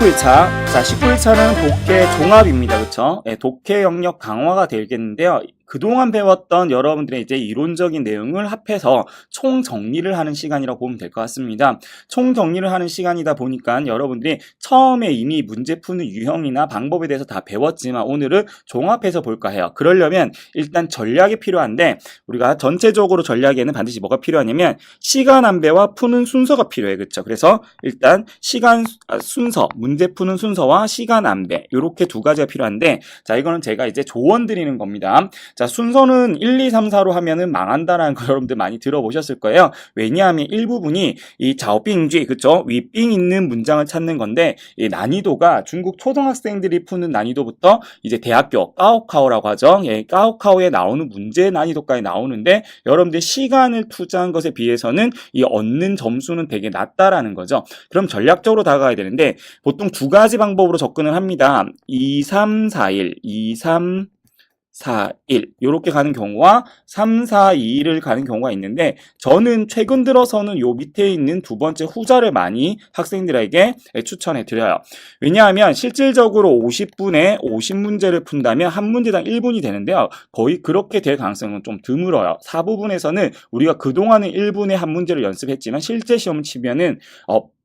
19일차. 자, 19일차는 독해 종합입니다. 그쵸? 예, 독해 영역 강화가 되겠는데요. 그동안 배웠던 여러분들의 이제 이론적인 내용을 합해서 총 정리를 하는 시간이라고 보면 될 것 같습니다. 총 정리를 하는 시간이다 보니까 여러분들이 처음에 이미 문제 푸는 유형이나 방법에 대해서 다 배웠지만 오늘은 종합해서 볼까 해요. 그러려면 일단 전략이 필요한데 우리가 전체적으로 전략에는 반드시 뭐가 필요하냐면 시간 안배와 푸는 순서가 필요해. 그쵸? 그래서 일단 시간 순서, 문제 푸는 순서와 시간 안배 이렇게 두 가지가 필요한데 자, 이거는 제가 이제 조언 드리는 겁니다. 자, 순서는 1, 2, 3, 4로 하면은 망한다라는 거 여러분들 많이 들어보셨을 거예요. 왜냐하면 일부분이 이 자오빙쥐, 그쵸? 윗빙 있는 문장을 찾는 건데 이 난이도가 중국 초등학생들이 푸는 난이도부터 이제 대학교 까오카오라고 하죠. 예, 까오카오에 나오는 문제 난이도까지 나오는데 여러분들 시간을 투자한 것에 비해서는 이 얻는 점수는 되게 낮다라는 거죠. 그럼 전략적으로 다가가야 되는데 보통 두 가지 방법으로 접근을 합니다. 2, 3, 4, 1, 2, 3, 4, 1 이렇게 가는 경우와 3, 4, 2, 1을 가는 경우가 있는데 저는 최근 들어서는 요 밑에 있는 두 번째 후자를 많이 학생들에게 추천해 드려요. 왜냐하면 실질적으로 50분에 50문제를 푼다면 한 문제당 1분이 되는데요. 거의 그렇게 될 가능성은 좀 드물어요. 4부분에서는 우리가 그동안은 1분에 한 문제를 연습했지만 실제 시험을 치면은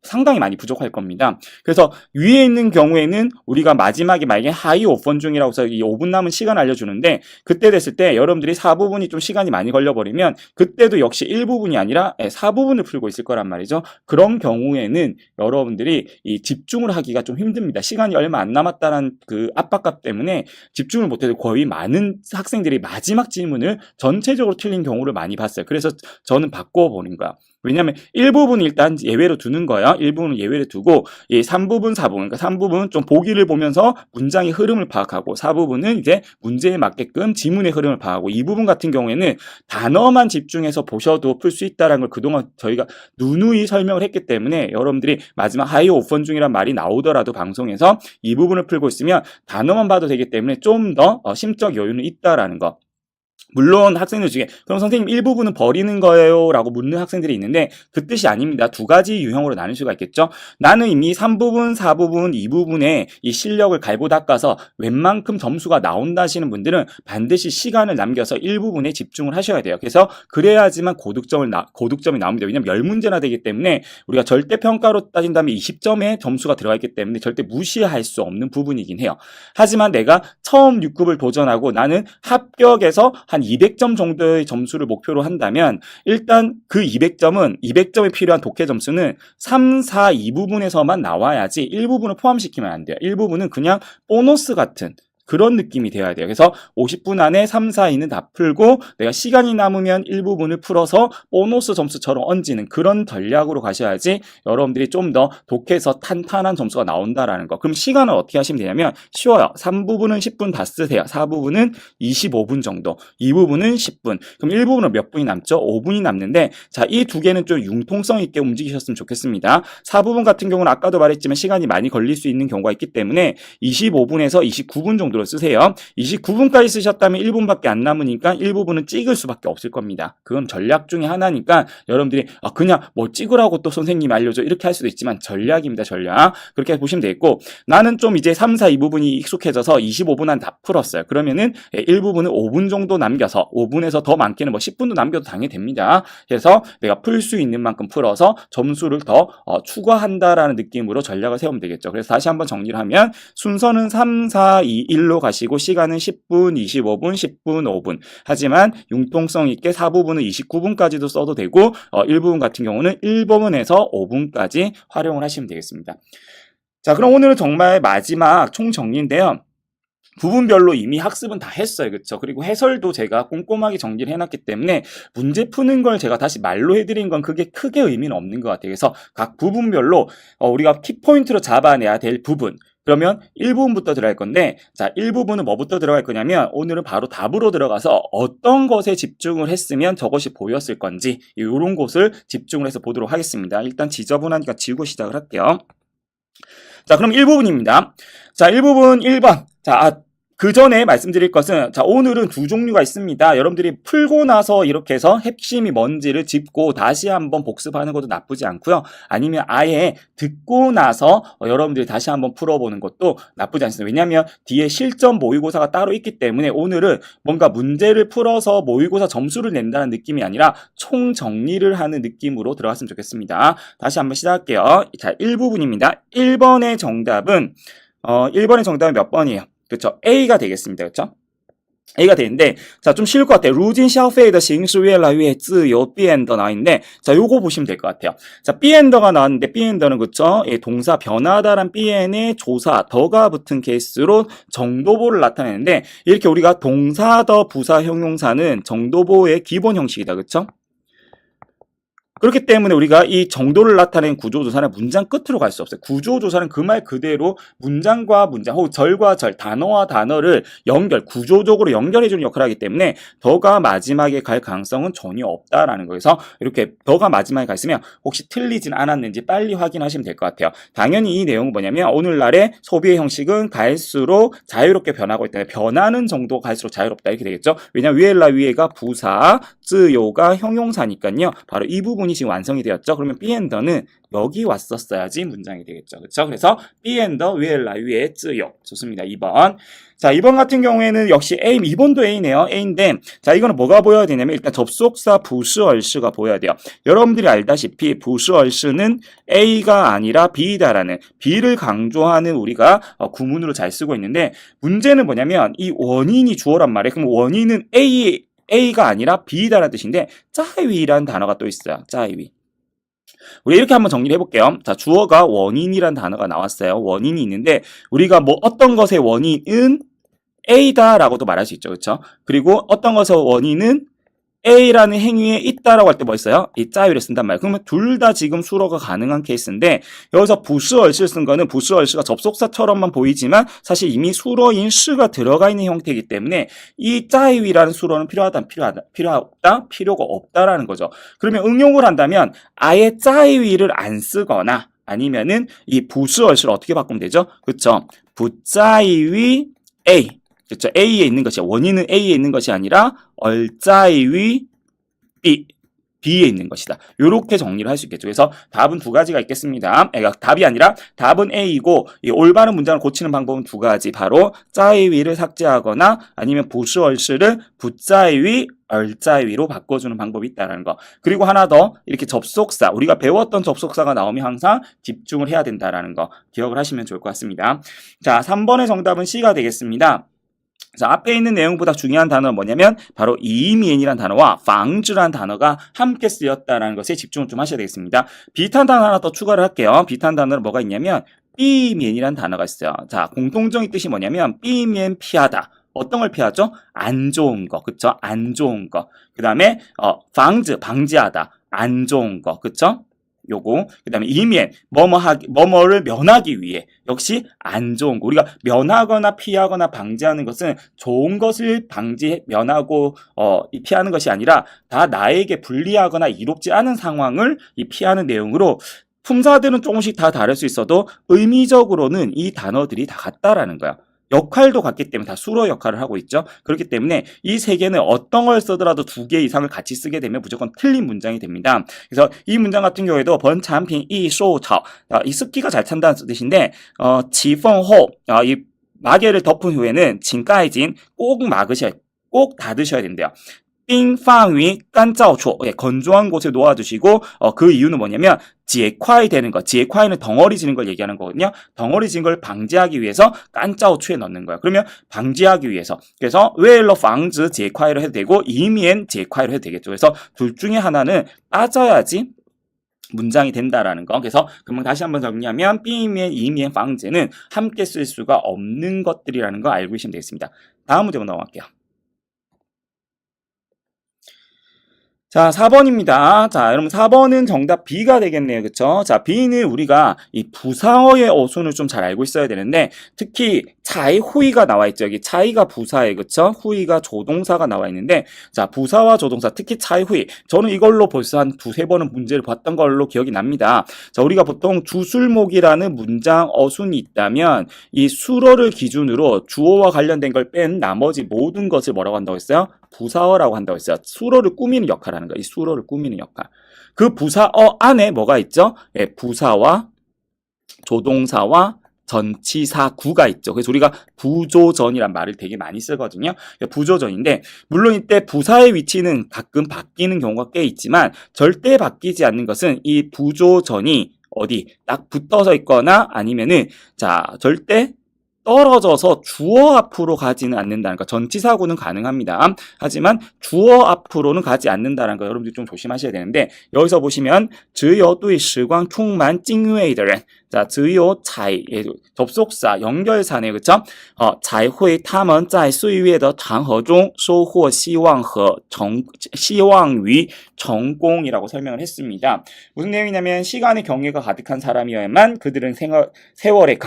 상당히 많이 부족할 겁니다. 그래서 위에 있는 경우에는 우리가 마지막에 만약에 하이 5번 중이라고 해서 이 5분 남은 시간 알려주는데 그때 됐을 때 여러분들이 4부분이 좀 시간이 많이 걸려버리면 그때도 역시 1부분이 아니라 4부분을 풀고 있을 거란 말이죠. 그런 경우에는 여러분들이 이 집중을 하기가 좀 힘듭니다. 시간이 얼마 안 남았다는 그 압박감 때문에 집중을 못해도 거의 많은 학생들이 마지막 질문을 전체적으로 틀린 경우를 많이 봤어요. 그래서 저는 바꿔보는 거야. 왜냐하면 1부분 일단 예외로 두는 거예요. 1부분은 예외로 두고 이 3부분, 4부분, 그러니까 3부분 좀 보기를 보면서 문장의 흐름을 파악하고 4부분은 이제 문제에 맞게끔 지문의 흐름을 파악하고 2부분 같은 경우에는 단어만 집중해서 보셔도 풀 수 있다는 걸 그동안 저희가 누누이 설명을 했기 때문에 여러분들이 마지막 하이 오펀 중이란 말이 나오더라도 방송에서 이 부분을 풀고 있으면 단어만 봐도 되기 때문에 좀 더 심적 여유는 있다라는 거. 물론 학생들 중에 그럼 선생님 일부분은 버리는 거예요? 라고 묻는 학생들이 있는데 그 뜻이 아닙니다. 두 가지 유형으로 나눌 수가 있겠죠. 나는 이미 3부분, 4부분, 2부분에 이 실력을 갈고 닦아서 웬만큼 점수가 나온다 하시는 분들은 반드시 시간을 남겨서 일부분에 집중을 하셔야 돼요. 그래서 그래야지만 고득점이 나옵니다. 왜냐하면 10문제나 되기 때문에 우리가 절대평가로 따진다면 20점의 점수가 들어가 있기 때문에 절대 무시할 수 없는 부분이긴 해요. 하지만 내가 처음 6급을 도전하고 나는 합격에서 한 200점 정도의 점수를 목표로 한다면 일단 그 200점에 필요한 독해 점수는 3, 4, 2부분에서만 나와야지 1부분을 포함시키면 안 돼요. 1부분은 그냥 보너스 같은 그런 느낌이 되어야 돼요. 그래서 50분 안에 3, 4, 2는 다 풀고 내가 시간이 남으면 일부분을 풀어서 보너스 점수처럼 얹는 그런 전략으로 가셔야지 여러분들이 좀 더 독해서 탄탄한 점수가 나온다라는 거. 그럼 시간을 어떻게 하시면 되냐면 쉬워요. 3부분은 10분 다 쓰세요. 4부분은 25분 정도. 2부분은 10분. 그럼 1부분은 몇 분이 남죠? 5분이 남는데 자, 이 두 개는 좀 융통성 있게 움직이셨으면 좋겠습니다. 4부분 같은 경우는 아까도 말했지만 시간이 많이 걸릴 수 있는 경우가 있기 때문에 25분에서 29분 정도 쓰세요. 29분까지 쓰셨다면 1분밖에 안 남으니까 1부분은 찍을 수밖에 없을 겁니다. 그건 전략 중에 하나니까 여러분들이 그냥 뭐 찍으라고 또 선생님이 알려줘 이렇게 할 수도 있지만 전략입니다. 전략. 그렇게 보시면 되겠고 나는 좀 이제 3, 4, 2부분이 익숙해져서 25분 안 다 풀었어요. 그러면은 1부분은 5분 정도 남겨서 5분에서 더 많게는 뭐 10분도 남겨도 당연히 됩니다. 그래서 내가 풀 수 있는 만큼 풀어서 점수를 더 추가한다라는 느낌으로 전략을 세우면 되겠죠. 그래서 다시 한번 정리를 하면 순서는 3, 4, 2, 1로 가시고 시간은 10분, 25분, 10분, 5분. 하지만 융통성 있게 4부분은 29분까지도 써도 되고 1부분 같은 경우는 1부분에서 5분까지 활용을 하시면 되겠습니다. 자, 그럼 오늘은 정말 마지막 총정리인데요. 부분별로 이미 학습은 다 했어요. 그렇죠? 그리고 해설도 제가 꼼꼼하게 정리를 해놨기 때문에 문제 푸는 걸 제가 다시 말로 해드린 건 그게 크게 의미는 없는 것 같아요. 그래서 각 부분별로 우리가 키포인트로 잡아내야 될 부분 그러면 1부분부터 들어갈 건데 자 1부분은 뭐부터 들어갈 거냐면 오늘은 바로 답으로 들어가서 어떤 것에 집중을 했으면 저것이 보였을 건지 이런 곳을 집중을 해서 보도록 하겠습니다. 일단 지저분하니까 지우고 시작을 할게요. 자 그럼 1부분입니다. 자 1부분 1번 자 그 전에 말씀드릴 것은 자 오늘은 두 종류가 있습니다. 여러분들이 풀고 나서 이렇게 해서 핵심이 뭔지를 짚고 다시 한번 복습하는 것도 나쁘지 않고요. 아니면 아예 듣고 나서 여러분들이 다시 한번 풀어보는 것도 나쁘지 않습니다. 왜냐하면 뒤에 실전 모의고사가 따로 있기 때문에 오늘은 뭔가 문제를 풀어서 모의고사 점수를 낸다는 느낌이 아니라 총 정리를 하는 느낌으로 들어갔으면 좋겠습니다. 다시 한번 시작할게요. 자 1부분입니다. 1번의 정답은 1번의 정답은 몇 번이에요? 그렇죠. A가 되겠습니다. 그렇죠? A가 되는데 자 좀 쉬울 것 같아요. 如今消费的形式越来越自由变더 나와있는데 자 요거 보시면 될 것 같아요. 자变더가 나왔는데变더는 그쵸? 예, 동사 변하다란变에 조사 더가 붙은 케이스로 정도보를 나타내는데 이렇게 우리가 동사 더 부사 형용사는 정도보의 기본 형식이다. 그쵸? 그렇기 때문에 우리가 이 정도를 나타낸 구조조사는 문장 끝으로 갈 수 없어요. 구조조사는 그 말 그대로 문장과 문장 혹은 절과 절, 단어와 단어를 구조적으로 연결해주는 역할을 하기 때문에 더가 마지막에 갈 가능성은 전혀 없다라는 거에서 이렇게 더가 마지막에 가 있으면 혹시 틀리진 않았는지 빨리 확인하시면 될 것 같아요. 당연히 이 내용은 뭐냐면 오늘날의 소비의 형식은 갈수록 자유롭게 변하고 있기 때문에 변하는 정도가 갈수록 자유롭다 이렇게 되겠죠. 왜냐하면 위엘라 위에가 부사, 쯔요가 형용사니까요. 바로 이 부분이 지금 완성이 되었죠. 그러면 비엔더는 여기 왔었어야지 문장이 되겠죠. 그렇죠? 그래서 비엔더 위엘라 위에 쯔요. 좋습니다. 2번. 자, 2번 같은 경우에는 역시 A, 2번도 A네요. A인데 자, 이거는 뭐가 보여야 되냐면 일단 접속사 부스얼스가 보여야 돼요. 여러분들이 알다시피 부스얼스는 A가 아니라 B다라는 B를 강조하는 우리가 구문으로 잘 쓰고 있는데 문제는 뭐냐면 이 원인이 주어란 말이에요. 그럼 원인은 A가 아니라 B다라는 뜻인데 짜이위라는 단어가 또 있어요. 짜이위. 우리 이렇게 한번 정리를 해볼게요. 자, 주어가 원인이라는 단어가 나왔어요. 원인이 있는데 우리가 뭐 어떤 것의 원인은 A다라고도 말할 수 있죠. 그렇죠? 그리고 어떤 것의 원인은 A라는 행위에 있다라고 할 때 뭐 있어요? 이 짜유를 쓴단 말이에요. 그러면 둘 다 지금 수로가 가능한 케이스인데 여기서 부스얼스를 쓴 거는 부스얼스가 접속사처럼만 보이지만 사실 이미 수로인 스가 들어가 있는 형태이기 때문에 이 짜유이라는 수로는 필요가 없다라는 거죠. 그러면 응용을 한다면 아예 짜유이를 안 쓰거나 아니면은 이 부스얼스를 어떻게 바꾸면 되죠? 그렇죠? 부짜이위 A 그렇죠. A에 있는 것이 원인은 A에 있는 것이 아니라 얼짜이위 B에 있는 것이다. 이렇게 정리를 할 수 있겠죠. 그래서 답은 두 가지가 있겠습니다. 답이 아니라 답은 A이고 이 올바른 문장을 고치는 방법은 두 가지. 바로 짜이위를 삭제하거나 아니면 부스얼스를 부짜이위 얼짜이위로 바꿔주는 방법이 있다는 거. 그리고 하나 더 이렇게 접속사 우리가 배웠던 접속사가 나오면 항상 집중을 해야 된다는 거 기억을 하시면 좋을 것 같습니다. 자, 3번의 정답은 C가 되겠습니다. 자, 앞에 있는 내용보다 중요한 단어는 뭐냐면 바로 이미엔이라는 단어와 방즈라는 단어가 함께 쓰였다는 것에 집중을 좀 하셔야 되겠습니다. 비슷한 단어 하나 더 추가를 할게요. 비슷한 단어는 뭐가 있냐면 삐미엔이라는 단어가 있어요. 자, 공통적인 뜻이 뭐냐면 삐미엔 피하다. 어떤 걸 피하죠? 안 좋은 거, 그쵸? 안 좋은 거. 그 다음에 방지하다. 안 좋은 거, 그쵸? 요거 그다음에 이면 뭐뭐를 면하기 위해 역시 안 좋은 거 우리가 면하거나 피하거나 방지하는 것은 좋은 것을 면하고 피하는 것이 아니라 다 나에게 불리하거나 이롭지 않은 상황을 피하는 내용으로 품사들은 조금씩 다 다를 수 있어도 의미적으로는 이 단어들이 다 같다라는 거야. 역할도 같기 때문에 다 수로 역할을 하고 있죠. 그렇기 때문에 이 세 개는 어떤 걸 쓰더라도 두 개 이상을 같이 쓰게 되면 무조건 틀린 문장이 됩니다. 그래서 이 문장 같은 경우에도 번찬핑 이소차 이 습기가 잘 찬다는 뜻인데 지펑호 이 마개를 덮은 후에는 진가이진 꼭 닫으셔야 된대요. 빙팡위 깐짜오초 건조한 곳에 놓아두시고 그 이유는 뭐냐면 지에콰이 되는 거 지에콰이는 덩어리지는 걸 얘기하는 거거든요. 덩어리진 걸 방지하기 위해서 깐짜오초에 넣는 거야. 그러면 방지하기 위해서 그래서 웨일러 방즈 지에콰이로 해도 되고 이미엔 지에콰이로 해도 되겠죠. 그래서 둘 중에 하나는 빠져야지 문장이 된다라는 거. 그래서 그러면 다시 한번 정리하면 삐미엔 이미엔 방즈는 함께 쓸 수가 없는 것들이라는 거 알고 계시면 되겠습니다. 다음 문제로 넘어갈게요. 자, 4번입니다. 자, 여러분 4번은 정답 B가 되겠네요. 그쵸? 자, B는 우리가 이 부사어의 어순을 좀 잘 알고 있어야 되는데 특히 차이 후이가 나와 있죠. 여기 차이가 부사에 그쵸? 후이가 조동사가 나와 있는데 자, 부사와 조동사 특히 차이 후이 저는 이걸로 벌써 한 두세 번은 문제를 봤던 걸로 기억이 납니다. 자, 우리가 보통 주술목이라는 문장 어순이 있다면 이 수어를 기준으로 주어와 관련된 걸 뺀 나머지 모든 것을 뭐라고 한다고 했어요? 부사어라고 한다고 했어요. 수어를 꾸미는 역할을 하는 거예요. 이 수어를 꾸미는 역할. 그 부사어 안에 뭐가 있죠? 예, 부사와 조동사와 전치사구가 있죠. 그래서 우리가 부조전이란 말을 되게 많이 쓰거든요. 부조전인데 물론 이때 부사의 위치는 가끔 바뀌는 경우가 꽤 있지만 절대 바뀌지 않는 것은 이 부조전이 어디 딱 붙어서 있거나 아니면은 자 절대 떨어져서 주어 앞으로 가지는 않는다는 거. 전치사구는 가능합니다. 하지만 주어 앞으로는 가지 않는다는 거 여러분들이 좀 조심하셔야 되는데 여기서 보시면 只有对时光充满敬畏的人 자, 只有才 접속사 연결사네요. 그쵸? 才会他们在岁月的长河中收获希望和希望于成功이라고 설명을 했습니다. 무슨 내용이냐면 시간의 경외가 가득한 사람이어야만 그들은 세월의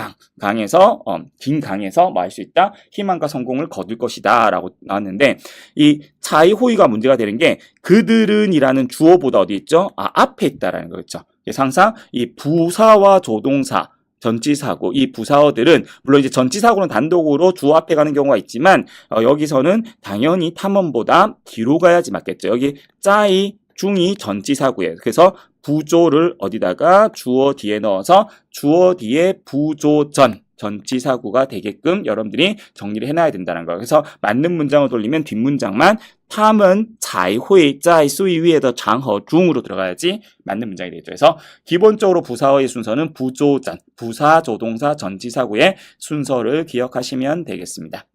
강에서 긴 강에서 뭐 할 수 있다? 희망과 성공을 거둘 것이다 라고 나왔는데 이 자이호이가 문제가 되는 게 그들은 이라는 주어보다 어디 있죠? 앞에 있다라는 거겠죠. 그래서 항상 이 부사와 조동사 전치사구 이 부사어들은 물론 이제 전치사구는 단독으로 주어 앞에 가는 경우가 있지만 여기서는 당연히 탐험보다 뒤로 가야지 맞겠죠. 여기 짜이 중이 전치사구예요. 그래서 부조를 어디다가 주어 뒤에 넣어서 주어 뒤에 부조전 전치사구가 되게끔 여러분들이 정리를 해놔야 된다는 거예요. 그래서 맞는 문장을 돌리면 뒷문장만 他们才会在岁月的长河中으로 들어가야지 맞는 문장이 되겠죠. 그래서 기본적으로 부사어의 순서는 부조전, 부사, 조동사, 전치사구의 순서를 기억하시면 되겠습니다.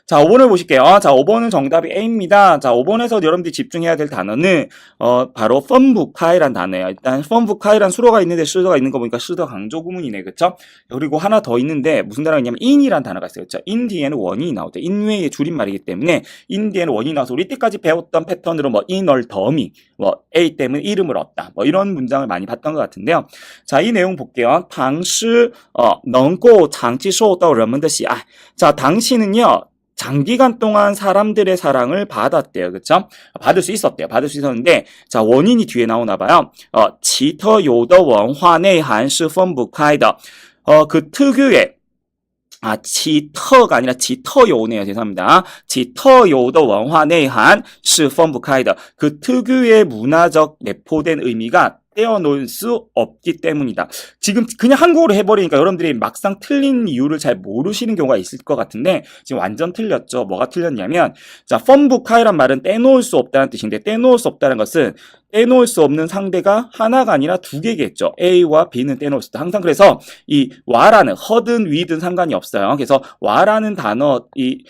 자, 5번을 보실게요. 자, 5번은 정답이 A입니다. 자, 5번에서 여러분들이 집중해야 될 단어는 바로 펀부카이란 단어예요. 일단 펀부카이란 수로가 있는데 시더가 있는 거 보니까 시더 강조 구문이네. 그쵸? 그리고 하나 더 있는데 무슨 단어가 있냐면 in이란 단어가 있어요. 그쵸? in 뒤에는 원인이 나오죠. in 외의 줄임말이기 때문에 in 뒤에는 원인이 나와서 우리 때까지 배웠던 패턴으로 뭐 in을 더미, 뭐 A 때문에 이름을 얻다. 뭐 이런 문장을 많이 봤던 것 같은데요. 자, 이 내용 볼게요. 당시 能够长期受到人们的喜爱. 자, 당시는요. 장기간 동안 사람들의 사랑을 받았대요. 그쵸? 받을 수 있었대요. 받을 수 있었는데, 자, 원인이 뒤에 나오나 봐요. 奇特有的文化内涵是分不开的. 그 특유의奇特가 아니라 奇特有네요. 죄송합니다. 奇特有的文化内涵是分不开的. 그 특유의 문화적 내포된 의미가 떼어놓을 수 없기 때문이다. 지금 그냥 한국어로 해버리니까 여러분들이 막상 틀린 이유를 잘 모르시는 경우가 있을 것 같은데 지금 완전 틀렸죠. 뭐가 틀렸냐면 자, 펀부카이란 말은 떼놓을 수 없다는 뜻인데 떼놓을 수 없다는 것은 떼놓을 수 없는 상대가 하나가 아니라 두 개겠죠. A와 B는 떼놓을 수 있다. 항상 그래서 이 와라는 허든 위든 상관이 없어요. 그래서 와라는 단어 이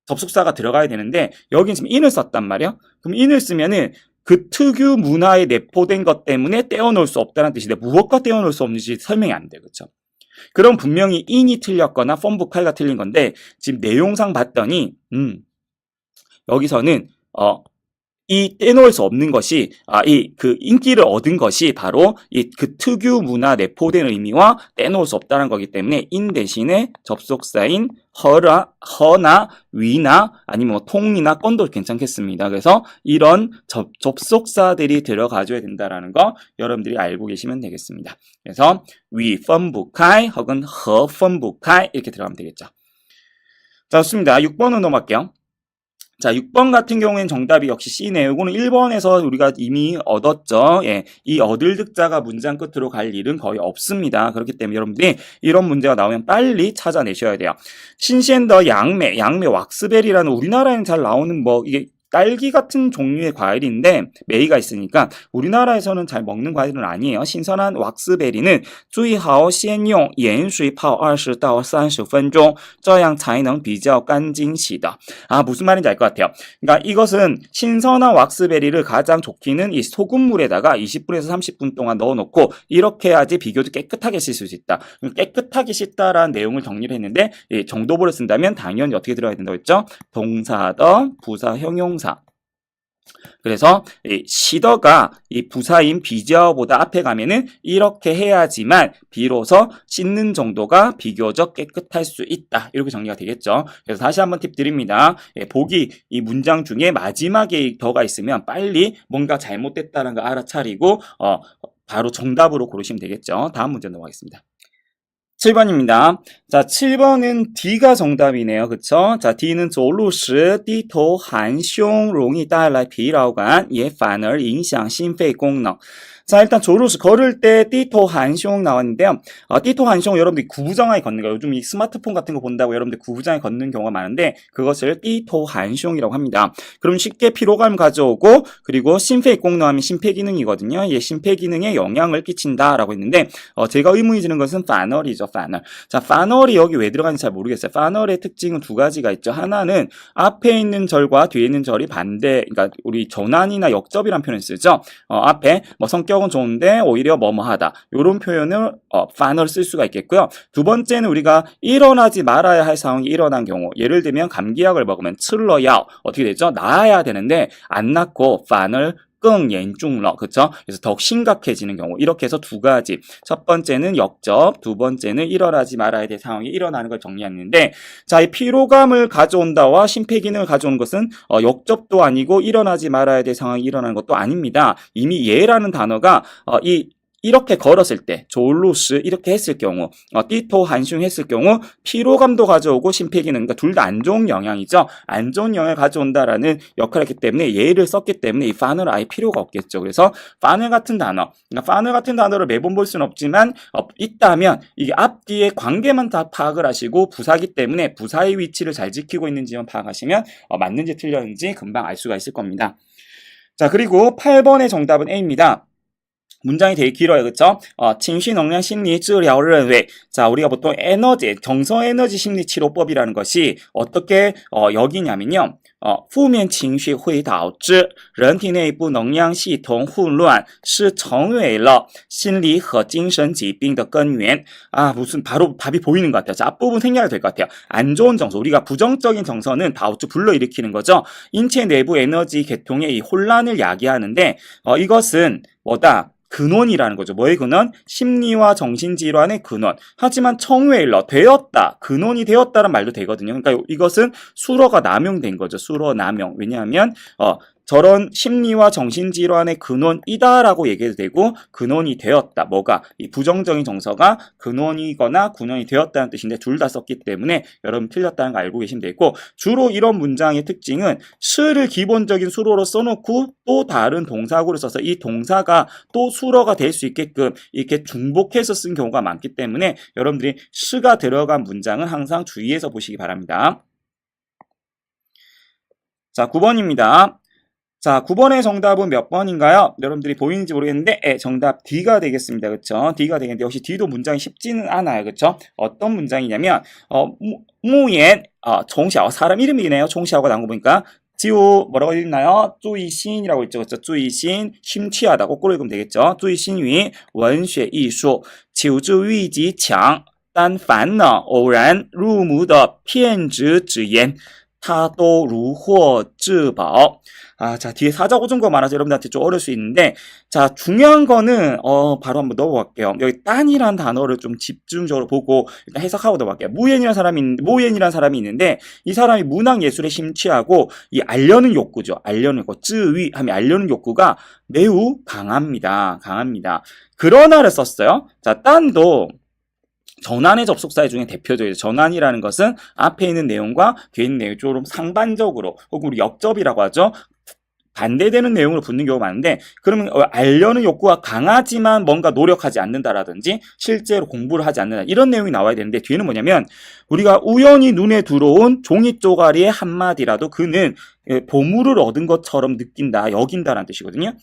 접속사가 들어가야 되는데 여긴 지금 in을 썼단 말이에요. 그럼 in을 쓰면은 그 특유 문화에 내포된 것 때문에 떼어놓을 수 없다는 뜻인데 무엇과 떼어놓을 수 없는지 설명이 안 돼. 그렇죠? 그럼 분명히 in이 틀렸거나 펀부카이가 틀린 건데 지금 내용상 봤더니 여기서는 이 떼놓을 수 없는 것이 그 인기를 얻은 것이 바로 이 그 특유 문화 내포된 의미와 떼놓을 수 없다는 거기 때문에 in 대신에 접속사인 허나 위나 아니면 뭐 통이나 건도 괜찮겠습니다. 그래서 이런 접속사들이 들어가줘야 된다라는 거 여러분들이 알고 계시면 되겠습니다. 그래서 위 펀부카이 혹은 허 펀부카이 이렇게 들어가면 되겠죠. 자, 좋습니다. 6번으로 넘어갈게요. 자, 6번 같은 경우에는 정답이 역시 C네요. 이거는 1번에서 우리가 이미 얻었죠. 예, 이 얻을 득자가 문장 끝으로 갈 일은 거의 없습니다. 그렇기 때문에 여러분들이 이런 문제가 나오면 빨리 찾아내셔야 돼요. 신시엔더 양매 왁스베리라는 우리나라에는 잘 나오는 뭐 이게 딸기 같은 종류의 과일인데 메이가 있으니까 우리나라에서는 잘 먹는 과일은 아니에요. 신선한 왁스베리는 最好先用盐水泡20到30分钟这样才能比较干净洗的. 무슨 말인지 알 것 같아요. 그러니까 이것은 신선한 왁스베리를 가장 좋기는 이 소금물에다가 20분에서 30분 동안 넣어놓고 이렇게 해야지 비교도 깨끗하게 씻을 수 있다. 깨끗하게 씻다라는 내용을 정리를 했는데 정도보를 쓴다면 당연히 어떻게 들어가야 된다고 했죠? 동사더 부사 형용사 그래서 이 시더가 이 부사인 비지어보다 앞에 가면은 이렇게 해야지만 비로소 씻는 정도가 비교적 깨끗할 수 있다. 이렇게 정리가 되겠죠. 그래서 다시 한번 팁 드립니다. 보기 이 문장 중에 마지막에 더가 있으면 빨리 뭔가 잘못됐다는 거 알아차리고 바로 정답으로 고르시면 되겠죠. 다음 문제 넘어가겠습니다. 7번입니다. 자, 7번은 D가 정답이네요. 그쵸? 자, D는 走路时低头含胸容易带来疲劳感也反而影响心肺功能 자, 일단 조루스 걸을 때 띠토 한숑 나왔는데요. 띠토 한숑 여러분들이 구부정하게 걷는 거예요. 요즘 이 스마트폰 같은 거 본다고 여러분들 구부정하게 걷는 경우가 많은데 그것을 띠토 한숑이라고 합니다. 그럼 쉽게 피로감 가져오고 그리고 심폐 공노하면 심폐 기능이거든요. 예, 심폐 기능에 영향을 끼친다라고 했는데 제가 의문이 드는 것은 파널이죠. 파널. 자, 파널이 여기 왜 들어가는지 잘 모르겠어요. 파널의 특징은 두 가지가 있죠. 하나는 앞에 있는 절과 뒤에 있는 절이 반대, 그러니까 우리 전환이나 역접이란 표현을 쓰죠. 앞에 뭐 성격은 좋은데 오히려 뭐뭐하다 이런 표현을 파널 쓸 수가 있겠고요. 두 번째는 우리가 일어나지 말아야 할 상황이 일어난 경우 예를 들면 감기약을 먹으면 칠러야 어떻게 되죠? 나아야 되는데 안 낫고 파널 更严重了 그쵸? 그래서 더욱 심각해지는 경우 이렇게 해서 두 가지 첫 번째는 역접 두 번째는 일어나지 말아야 될 상황이 일어나는 걸 정리했는데 자, 이 피로감을 가져온다와 심폐기능을 가져온 것은 역접도 아니고 일어나지 말아야 될 상황이 일어나는 것도 아닙니다. 이미 예라는 단어가 이렇게 걸었을 때 졸루스 이렇게 했을 경우 띠토 한슝 했을 경우 피로감도 가져오고 심폐기능 그러니까 둘 다 안 좋은 영향이죠. 안 좋은 영향을 가져온다라는 역할을 했기 때문에 예를 썼기 때문에 이 파널 아예 필요가 없겠죠. 그래서 파널 같은 단어 그러니까 파널 같은 단어를 매번 볼 수는 없지만 있다면 이게 앞뒤의 관계만 다 파악을 하시고 부사기 때문에 부사의 위치를 잘 지키고 있는지만 파악하시면 맞는지 틀렸는지 금방 알 수가 있을 겁니다. 자, 그리고 8번의 정답은 A입니다. 문장이 되게 길어요. 그쵸? 情绪能量心理治疗认为 자, 우리가 보통 에너지, 정서 에너지 심리 치료법이라는 것이 어떻게 여기냐면요. 负面情绪会导致人体内部能量系统混乱是成为了心理和精神疾病的根源 무슨 바로 답이 보이는 것 같아요. 자, 앞부분 생략이 될 것 같아요. 안 좋은 정서, 우리가 부정적인 정서는 다우트 불러일으키는 거죠. 인체 내부 에너지 계통의 이 혼란을 야기하는데 이것은 뭐다? 근원이라는 거죠. 뭐의 근원? 심리와 정신질환의 근원. 하지만 청웨일러, 되었다. 근원이 되었다는 말도 되거든요. 그러니까 이것은 수로가 남용된 거죠. 수로 남용. 왜냐하면 저런 심리와 정신질환의 근원이다라고 얘기해도 되고 근원이 되었다. 뭐가? 이 부정적인 정서가 근원이거나 근원이 되었다는 뜻인데 둘 다 썼기 때문에 여러분 틀렸다는 거 알고 계시면 되고 주로 이런 문장의 특징은 시를 기본적인 수로로 써놓고 또 다른 동사구를 써서 이 동사가 또 수로가 될 수 있게끔 이렇게 중복해서 쓴 경우가 많기 때문에 여러분들이 시가 들어간 문장은 항상 주의해서 보시기 바랍니다. 자, 9번입니다. 자, 9번의 정답은 몇 번인가요? 여러분들이 보이는지 모르겠는데 정답 D가 되겠습니다. 그쵸? D가 되겠는데 역시 D도 문장이 쉽지는 않아요. 그쵸? 어떤 문장이냐면 무옌 총샤오 사람 이름이네요. 총샤오가 나온 거 보니까 지우 뭐라고 읽나요? 주의신이라고 있죠. 그쵸? 주의신 심취하다 거꾸로 읽으면 되겠죠. 주의신위 원쉐 이수 求知欲极强但烦恼偶然入目的骗子之言他都如获至宝 자, 뒤에 사자고정거 많아서 여러분들한테 좀 어려울 수 있는데, 자, 중요한 거는, 바로 한번 넣어볼게요. 여기 딴이란 단어를 좀 집중적으로 보고, 일단 해석하고 넣어볼게요. 모옌이라는 사람이 있는데, 이 사람이 문학예술에 심취하고, 이 알려는 욕구죠. 알려는 거, 쯔위 하면 알려는 욕구가 매우 강합니다. 강합니다. 그러나를 썼어요. 자, 딴도, 전환의 접속사 중에 대표적이죠. 전환이라는 것은 앞에 있는 내용과 뒤에 있는 내용이 좀 상반적으로 혹은 우리 역접이라고 하죠. 반대되는 내용으로 붙는 경우가 많은데 그러면 알려는 욕구가 강하지만 뭔가 노력하지 않는다라든지 실제로 공부를 하지 않는다 이런 내용이 나와야 되는데 뒤에는 뭐냐면 우리가 우연히 눈에 들어온 종이 쪼가리의 한마디라도 그는 보물을 얻은 것처럼 느낀다, 여긴다라는 뜻이거든요.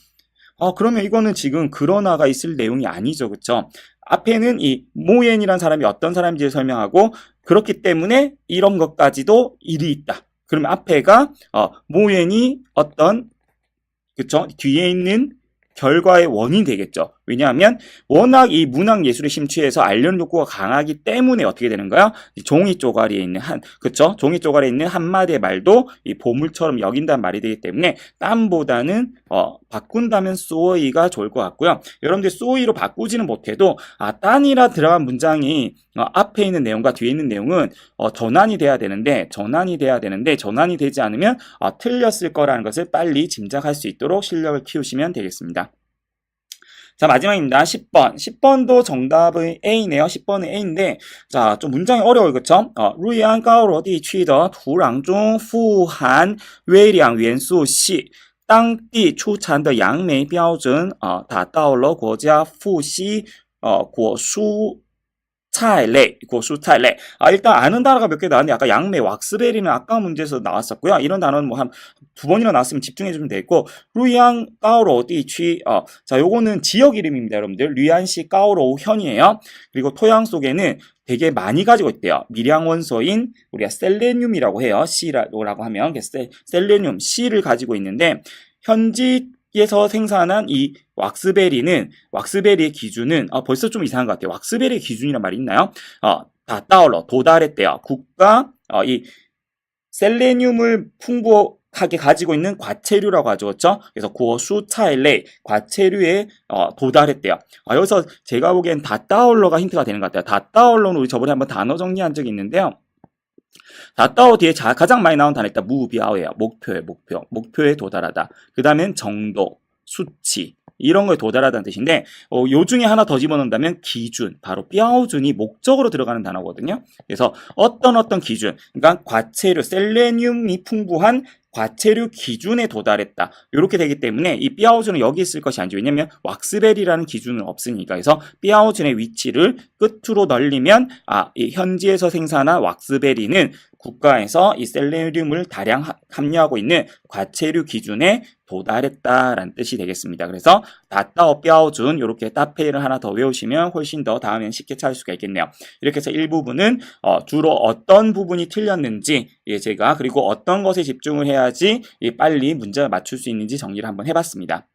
그러면 이거는 지금 그러나가 있을 내용이 아니죠. 그쵸? 앞에는 이 모옌이라는 사람이 어떤 사람인지를 설명하고 그렇기 때문에 이런 것까지도 일이 있다. 그러면 앞에가 모옌이 어떤 그쵸? 뒤에 있는 결과의 원인이 되겠죠. 왜냐하면 워낙 이 문학 예술에 심취해서 알려는 욕구가 강하기 때문에 어떻게 되는 거야? 이 종이 쪼가리에 있는 그쵸? 종이 쪼가리에 있는 한마디의 말도 이 보물처럼 여긴다는 말이 되기 때문에 땀보다는 바꾼다면 쏘이가 좋을 것 같고요. 여러분들 쏘이로 바꾸지는 못해도 딴이라 들어간 문장이 앞에 있는 내용과 뒤에 있는 내용은 전환이 돼야 되는데 전환이 되지 않으면 틀렸을 거라는 것을 빨리 짐작할 수 있도록 실력을 키우시면 되겠습니다. 자, 마지막입니다. 10번. 10번도 정답은 A네요. 10번은 A인데, 자, 좀 문장이 어려워요. 그쵸? 瑞安高楼地区的土壤中富含微量元素硒，当地出产的杨梅标准达到了国家富硒果蔬菜类. 일단 아는 단어가 몇 개 나왔는데, 아까 양매, 왁스베리는 아까 문제에서 나왔었고요. 이런 단어는 뭐 한 두 번이나 나왔으면 집중해주면 되겠고, 루이안 까오로 디취, 자, 요거는 지역 이름입니다, 여러분들. 류안시 까오로 현이에요. 그리고 토양 속에는 되게 많이 가지고 있대요. 미량 원소인 우리가 셀레늄이라고 해요. C라고 하면 셀레늄 C를 가지고 있는데, 현지에서 생산한 이 왁스베리의 기준은 벌써 좀 이상한 것 같아요. 왁스베리의 기준이란 말이 있나요? 다 도달했대요. 국가 이 셀레늄을 풍부하게 가지고 있는 과체류라고 하죠. 그렇죠? 그래서 고수차일레 과체류에 도달했대요. 여기서 제가 보기엔 다따올러가 힌트가 되는 것 같아요. 다따올러는 우리 저번에 한번 단어 정리한 적이 있는데요. 다따오 뒤에 가장 많이 나온 단어 일단 무비아오예요. 목표에 도달하다. 그 다음엔 정도, 수치 이런 거에 도달하다는 뜻인데 요 중에 하나 더 집어넣는다면 기준, 바로 뼈준이 목적으로 들어가는 단어거든요. 그래서 어떤 기준, 그러니까 과체류, 셀레늄이 풍부한 과체류 기준에 도달했다. 이렇게 되기 때문에 이 삐아오준은 여기 있을 것이 아니죠. 왜냐면 왁스베리라는 기준은 없으니까. 그래서 삐아오준의 위치를 끝으로 널리면 이 현지에서 생산한 왁스베리는 국가에서 이 셀레늄을 다량 함유하고 있는 과체류 기준에 도달했다라는 뜻이 되겠습니다. 그래서 다따오 뼈준 이렇게 따페이를 하나 더 외우시면 훨씬 더 다음에는 쉽게 찾을 수가 있겠네요. 이렇게 해서 1부분은 주로 어떤 부분이 틀렸는지 제가 그리고 어떤 것에 집중을 해야지 빨리 문제를 맞출 수 있는지 정리를 한번 해봤습니다.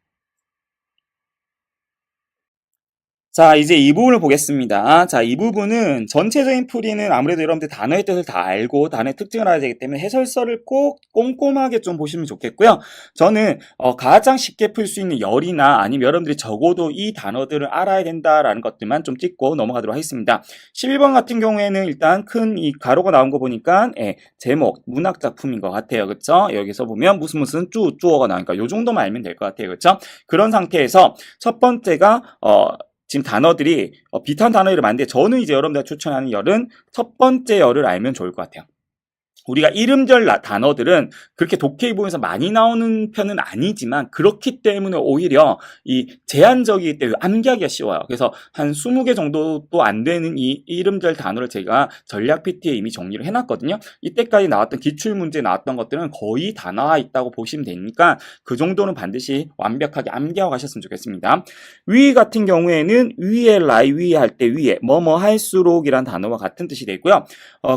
자, 이제 이 부분을 보겠습니다. 자, 이 부분은 전체적인 풀이는 아무래도 여러분들 단어의 뜻을 다 알고 단어의 특징을 알아야 되기 때문에 해설서를 꼭 꼼꼼하게 좀 보시면 좋겠고요. 저는 가장 쉽게 풀 수 있는 열이나 아니면 여러분들이 적어도 이 단어들을 알아야 된다라는 것들만 좀 찍고 넘어가도록 하겠습니다. 11번 같은 경우에는 일단 큰 이 가로가 나온 거 보니까 제목, 문학작품인 것 같아요. 그쵸? 여기서 보면 무슨 쭈어가 나오니까 요 정도만 알면 될 것 같아요. 그쵸? 그런 상태에서 첫 번째가 지금 단어들이 비슷한 단어들이 많은데 저는 이제 여러분들 추천하는 열은 첫 번째 열을 알면 좋을 것 같아요. 우리가 이름절 단어들은 그렇게 독해에 보면서 많이 나오는 편은 아니지만 그렇기 때문에 오히려 이 제한적이기 때문에 암기하기가 쉬워요. 그래서 한 20개 정도도 안 되는 이 이름절 단어를 제가 전략 PT에 이미 정리를 해놨거든요. 이때까지 나왔던 기출문제 나왔던 것들은 거의 다 나와 있다고 보시면 되니까 그 정도는 반드시 완벽하게 암기하고 가셨으면 좋겠습니다. 위 같은 경우에는 위에 라이 위에 할 때 위에 뭐뭐 할수록이란 단어와 같은 뜻이 되고요.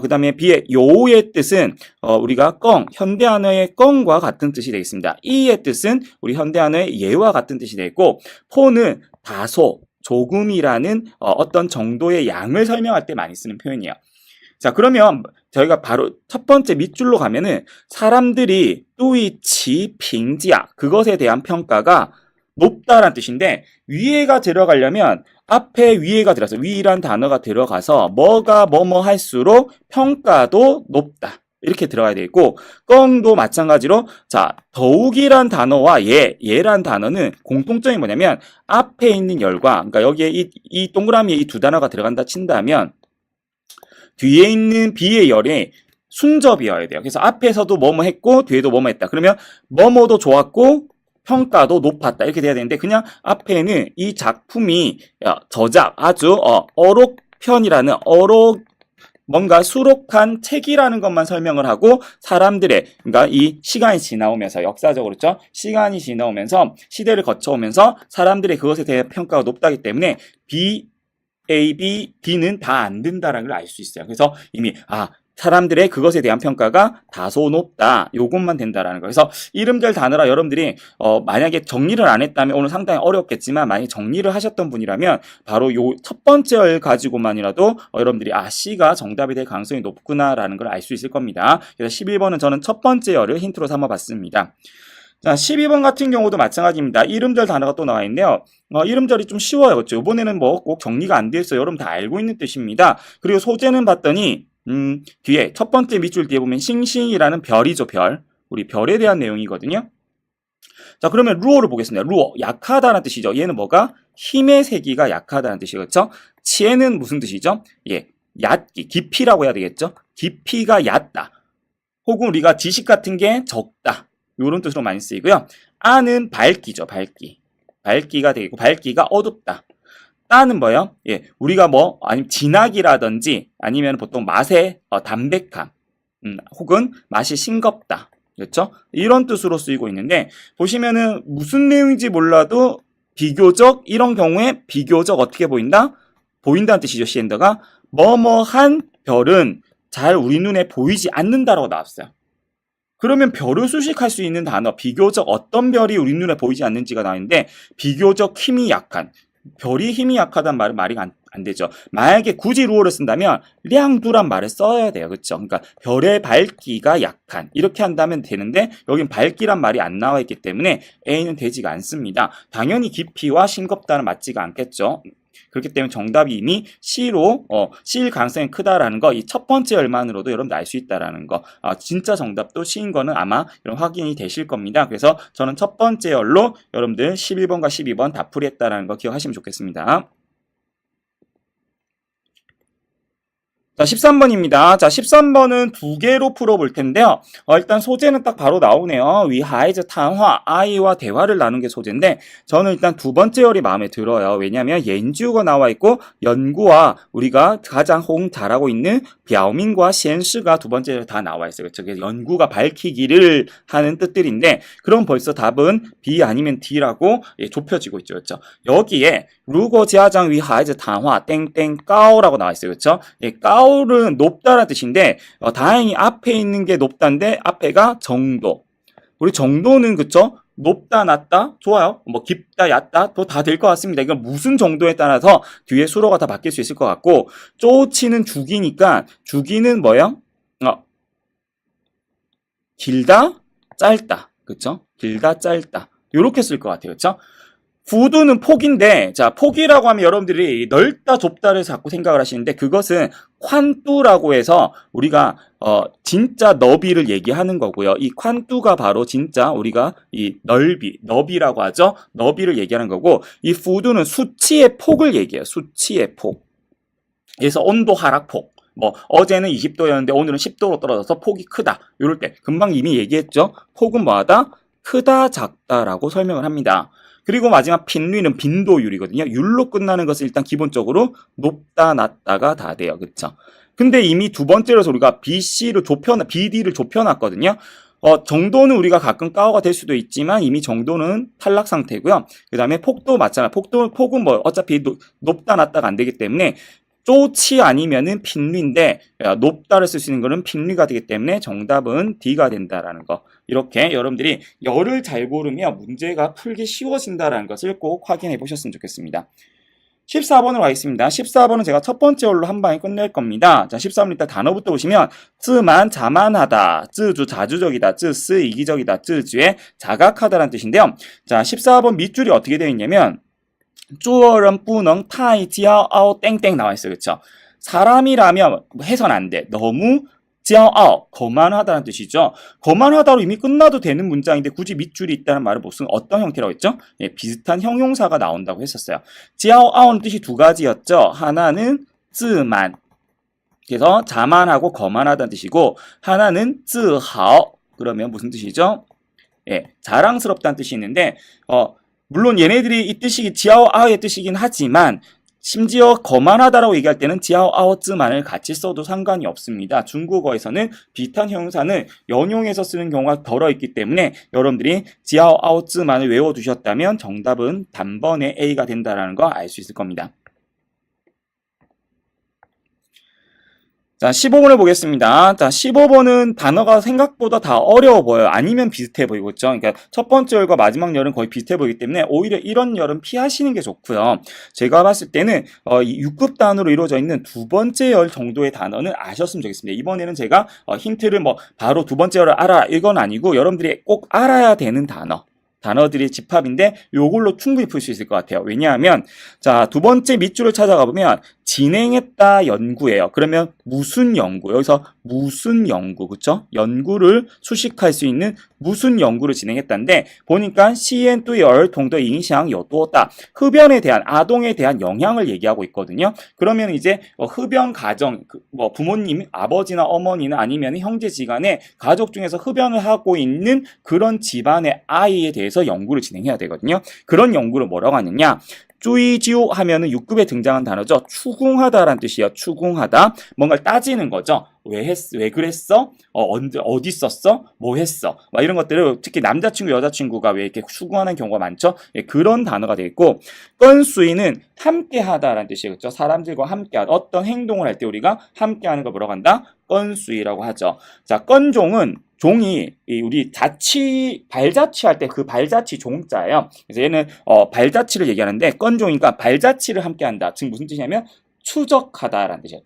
그 다음에 비의 요의 뜻은 우리가 현대한어의 껑과 같은 뜻이 되겠습니다. 이의 뜻은 우리 현대한어의 예와 같은 뜻이 되고 포는 다소, 조금이라는 어떤 정도의 양을 설명할 때 많이 쓰는 표현이에요. 자, 그러면 저희가 바로 첫 번째 밑줄로 가면은 사람들이 뚜이치 빙지야 그것에 대한 평가가 높다라는 뜻인데 위에가 들어가려면 앞에 위에가 들어가서 위란 단어가 들어가서 뭐가 뭐뭐 할수록 평가도 높다. 이렇게 들어가야 되고 껑도 마찬가지로 자 더욱이란 단어와 예란 단어는 공통점이 뭐냐면 앞에 있는 열과 그러니까 여기에 이 동그라미에 이 두 단어가 들어간다 친다면 뒤에 있는 비의 열이 순접이어야 돼요. 그래서 앞에서도 뭐뭐 했고 뒤에도 뭐뭐 했다. 그러면 뭐뭐도 좋았고 평가도 높았다. 이렇게 돼야 되는데 그냥 앞에는 이 작품이 저작 아주 어록편이라는 뭔가 수록한 책이라는 것만 설명을 하고 사람들의 그러니까 이 시간이 지나오면서 역사적으로 그렇죠? 시간이 지나오면서 시대를 거쳐오면서 사람들의 그것에 대한 평가가 높다기 때문에 A, B, D는 다 안 된다라는 걸 알 수 있어요. 그래서 이미 사람들의 그것에 대한 평가가 다소 높다. 요것만 된다라는 거. 그래서 이름들 단어라 여러분들이 만약에 정리를 안 했다면 오늘 상당히 어렵겠지만 만약에 정리를 하셨던 분이라면 바로 요 첫 번째 열 가지고만이라도 여러분들이 C가 정답이 될 가능성이 높구나라는 걸 알 수 있을 겁니다. 그래서 11번은 저는 첫 번째 열을 힌트로 삼아봤습니다. 자, 12번 같은 경우도 마찬가지입니다. 이름절 단어가 또 나와 있는데요. 이름절이 좀 쉬워요. 그렇죠? 이번에는 뭐 꼭 정리가 안 돼 있어요. 여러분 다 알고 있는 뜻입니다. 그리고 소재는 봤더니 뒤에 첫 번째 밑줄 뒤에 보면 싱싱이라는 별이죠, 별. 우리 별에 대한 내용이거든요. 자, 그러면 루어를 보겠습니다. 루어, 약하다는 뜻이죠. 얘는 뭐가? 힘의 세기가 약하다는 뜻이겠죠? 치에는 무슨 뜻이죠? 예, 얕기, 깊이라고 해야 되겠죠? 깊이가 얕다. 혹은 우리가 지식 같은 게 적다. 이런 뜻으로 많이 쓰이고요. 아는 밝기죠, 밝기. 밝기가 되겠고, 밝기가 어둡다. 따는 뭐예요? 예, 우리가 뭐 아니면 진하기라든지 아니면 보통 맛의 담백함, 혹은 맛이 싱겁다, 그렇죠? 이런 뜻으로 쓰이고 있는데 보시면은 무슨 내용인지 몰라도 비교적 이런 경우에 비교적 어떻게 보인다? 보인다는 뜻이죠. 시엔더가 뭐뭐한 별은 잘 우리 눈에 보이지 않는다라고 나왔어요. 그러면 별을 수식할 수 있는 단어 비교적 어떤 별이 우리 눈에 보이지 않는지가 나오는데 비교적 힘이 약한 별이 힘이 약하다는 말은 말이 안 되죠. 만약에 굳이 루어를 쓴다면 량두란 말을 써야 돼요. 그렇죠? 그러니까 별의 밝기가 약한 이렇게 한다면 되는데 여긴 밝기란 말이 안 나와 있기 때문에 A는 되지가 않습니다. 당연히 깊이와 싱겁다는 맞지가 않겠죠. 그렇기 때문에 정답이 이미 C로 C일 가능성이 크다라는 거 이 첫 번째 열만으로도 여러분들 알 수 있다라는 거 진짜 정답도 C인 거는 아마 이런 확인이 되실 겁니다. 그래서 저는 첫 번째 열로 여러분들 11번과 12번 다 풀이했다라는 거 기억하시면 좋겠습니다. 자, 13번입니다. 자, 13번은 두 개로 풀어볼 텐데요. 일단 소재는 딱 바로 나오네요. 위하이즈 탄화, 아이와 대화를 나눈 게 소재인데 저는 일단 두 번째 열이 마음에 들어요. 왜냐하면 연주가 나와 있고 연구와 우리가 가장 호응 잘하고 있는 벼민과 시엔시가 두 번째 열 다 나와 있어요. 그렇죠? 그래서 연구가 밝히기를 하는 뜻들인데 그럼 벌써 답은 B 아니면 D라고 좁혀지고 있죠. 그렇죠? 여기에 루고 지하장 위하이즈 탄화 땡땡 까오라고 나와 있어요. 그렇죠? 까오는 높다라는 뜻인데 다행히 앞에 있는 게 높다인데 앞에가 정도. 우리 정도는 그쵸? 높다, 낮다, 좋아요. 뭐 깊다, 얕다, 또 다 될 것 같습니다. 이건 무슨 정도에 따라서 뒤에 수로가 다 바뀔 수 있을 것 같고 쪼치는 주기니까 주기는 뭐야? 길다, 짧다, 그쵸? 길다, 짧다. 요렇게 쓸 것 같아요, 그쵸? 구두는 폭인데, 자, 폭이라고 하면 여러분들이 넓다, 좁다를 자꾸 생각을 하시는데, 그것은 콴뚜라고 해서 우리가, 진짜 너비를 얘기하는 거고요. 이 콴뚜가 바로 진짜 우리가 이 너비라고 하죠. 너비를 얘기하는 거고, 이 fu두는 수치의 폭을 얘기해요. 수치의 폭. 그래서 온도 하락폭. 뭐, 어제는 20도였는데 오늘은 10도로 떨어져서 폭이 크다. 이럴 때, 금방 이미 얘기했죠. 폭은 뭐하다? 크다, 작다라고 설명을 합니다. 그리고 마지막 빈류는 빈도율이거든요. 율로 끝나는 것은 일단 기본적으로 높다, 낮다가 다 돼요. 그쵸? 근데 이미 두 번째로서 우리가 BD를 좁혀놨거든요. 정도는 우리가 가끔 까오가 될 수도 있지만 이미 정도는 탈락 상태고요. 그 다음에 폭도 마찬가지. 폭은 뭐 어차피 높다, 낮다가 안 되기 때문에 쪼치 아니면은 핀류인데 높다를 쓸 수 있는 거는 핀류가 되기 때문에 정답은 D가 된다라는 거. 이렇게 여러분들이 열을 잘 고르면 문제가 풀기 쉬워진다라는 것을 꼭 확인해 보셨으면 좋겠습니다. 14번으로 가겠습니다. 14번은 제가 첫 번째 열로 한 방에 끝낼 겁니다. 자, 14번 일단 단어부터 보시면 쯔만 자만하다, 쯔주 자주적이다, 쯔스 이기적이다, 쯔주의 자각하다라는 뜻인데요. 자, 14번 밑줄이 어떻게 되어 있냐면 做人不能太骄傲 땡땡 나와 있어요. 그렇죠? 사람이라면 해선 안 돼. 너무 骄傲, 거만하다는 뜻이죠. 거만하다로 이미 끝나도 되는 문장인데 굳이 밑줄이 있다는 말을 무슨 어떤 형태라고 했죠? 예, 비슷한 형용사가 나온다고 했었어요. 骄傲는 뜻이 두 가지였죠. 하나는 自만, 그래서 자만하고 거만하다는 뜻이고 하나는 自豪, 그러면 무슨 뜻이죠? 예, 자랑스럽다는 뜻이 있는데 물론 얘네들이 이 뜻이 지아오아오의 뜻이긴 하지만 심지어 거만하다라고 얘기할 때는 지아오아오즈만을 같이 써도 상관이 없습니다. 중국어에서는 비슷한 형용사는 연용해서 쓰는 경우가 덜어 있기 때문에 여러분들이 지아오아오즈만을 외워두셨다면 정답은 단번에 A가 된다는 거 알 수 있을 겁니다. 자, 15번을 보겠습니다. 자, 15번은 단어가 생각보다 다 어려워 보여요. 아니면 비슷해 보이고 있죠. 그러니까 첫 번째 열과 마지막 열은 거의 비슷해 보이기 때문에 오히려 이런 열은 피하시는 게 좋고요. 제가 봤을 때는 이 6급 단어로 이루어져 있는 두 번째 열 정도의 단어는 아셨으면 좋겠습니다. 이번에는 제가 힌트를 뭐 바로 두 번째 열을 알아 이건 아니고 여러분들이 꼭 알아야 되는 단어들의 집합인데 요걸로 충분히 풀 수 있을 것 같아요. 왜냐하면 자, 두 번째 밑줄을 찾아가 보면 진행했다 연구예요. 그러면 무슨 연구? 여기서 무슨 연구, 그쵸? 연구를 수식할 수 있는 무슨 연구를 진행했다인데 보니까 시엔 뚜이儿童的影响有多大 흡연에 대한 아동에 대한 영향을 얘기하고 있거든요. 그러면 이제 흡연 가정, 뭐 부모님, 아버지나 어머니나 아니면 형제지간에 가족 중에서 흡연을 하고 있는 그런 집안의 아이에 대해서 연구를 진행해야 되거든요. 그런 연구를 뭐라고 하느냐? 쭈이지오 하면은 6급에 등장한 단어죠. 추궁하다라는 뜻이에요. 추궁하다. 뭔가를 따지는 거죠. 왜 그랬어? 언제, 어디 썼어? 뭐 했어? 막 이런 것들을 특히 남자친구, 여자친구가 왜 이렇게 추궁하는 경우가 많죠? 예, 그런 단어가 되겠고, 건수이는 함께 하다라는 뜻이에요. 그렇죠? 사람들과 함께 하다. 어떤 행동을 할 때 우리가 함께 하는 걸 뭐라고 한다? 건수이라고 하죠. 자, 건종은 종이 우리 발자취할 때 그 발자취 종자예요. 그래서 얘는 발자취를 얘기하는데 건종이니까 발자취를 함께 한다. 즉 무슨 뜻이냐면 추적하다라는 뜻이에요.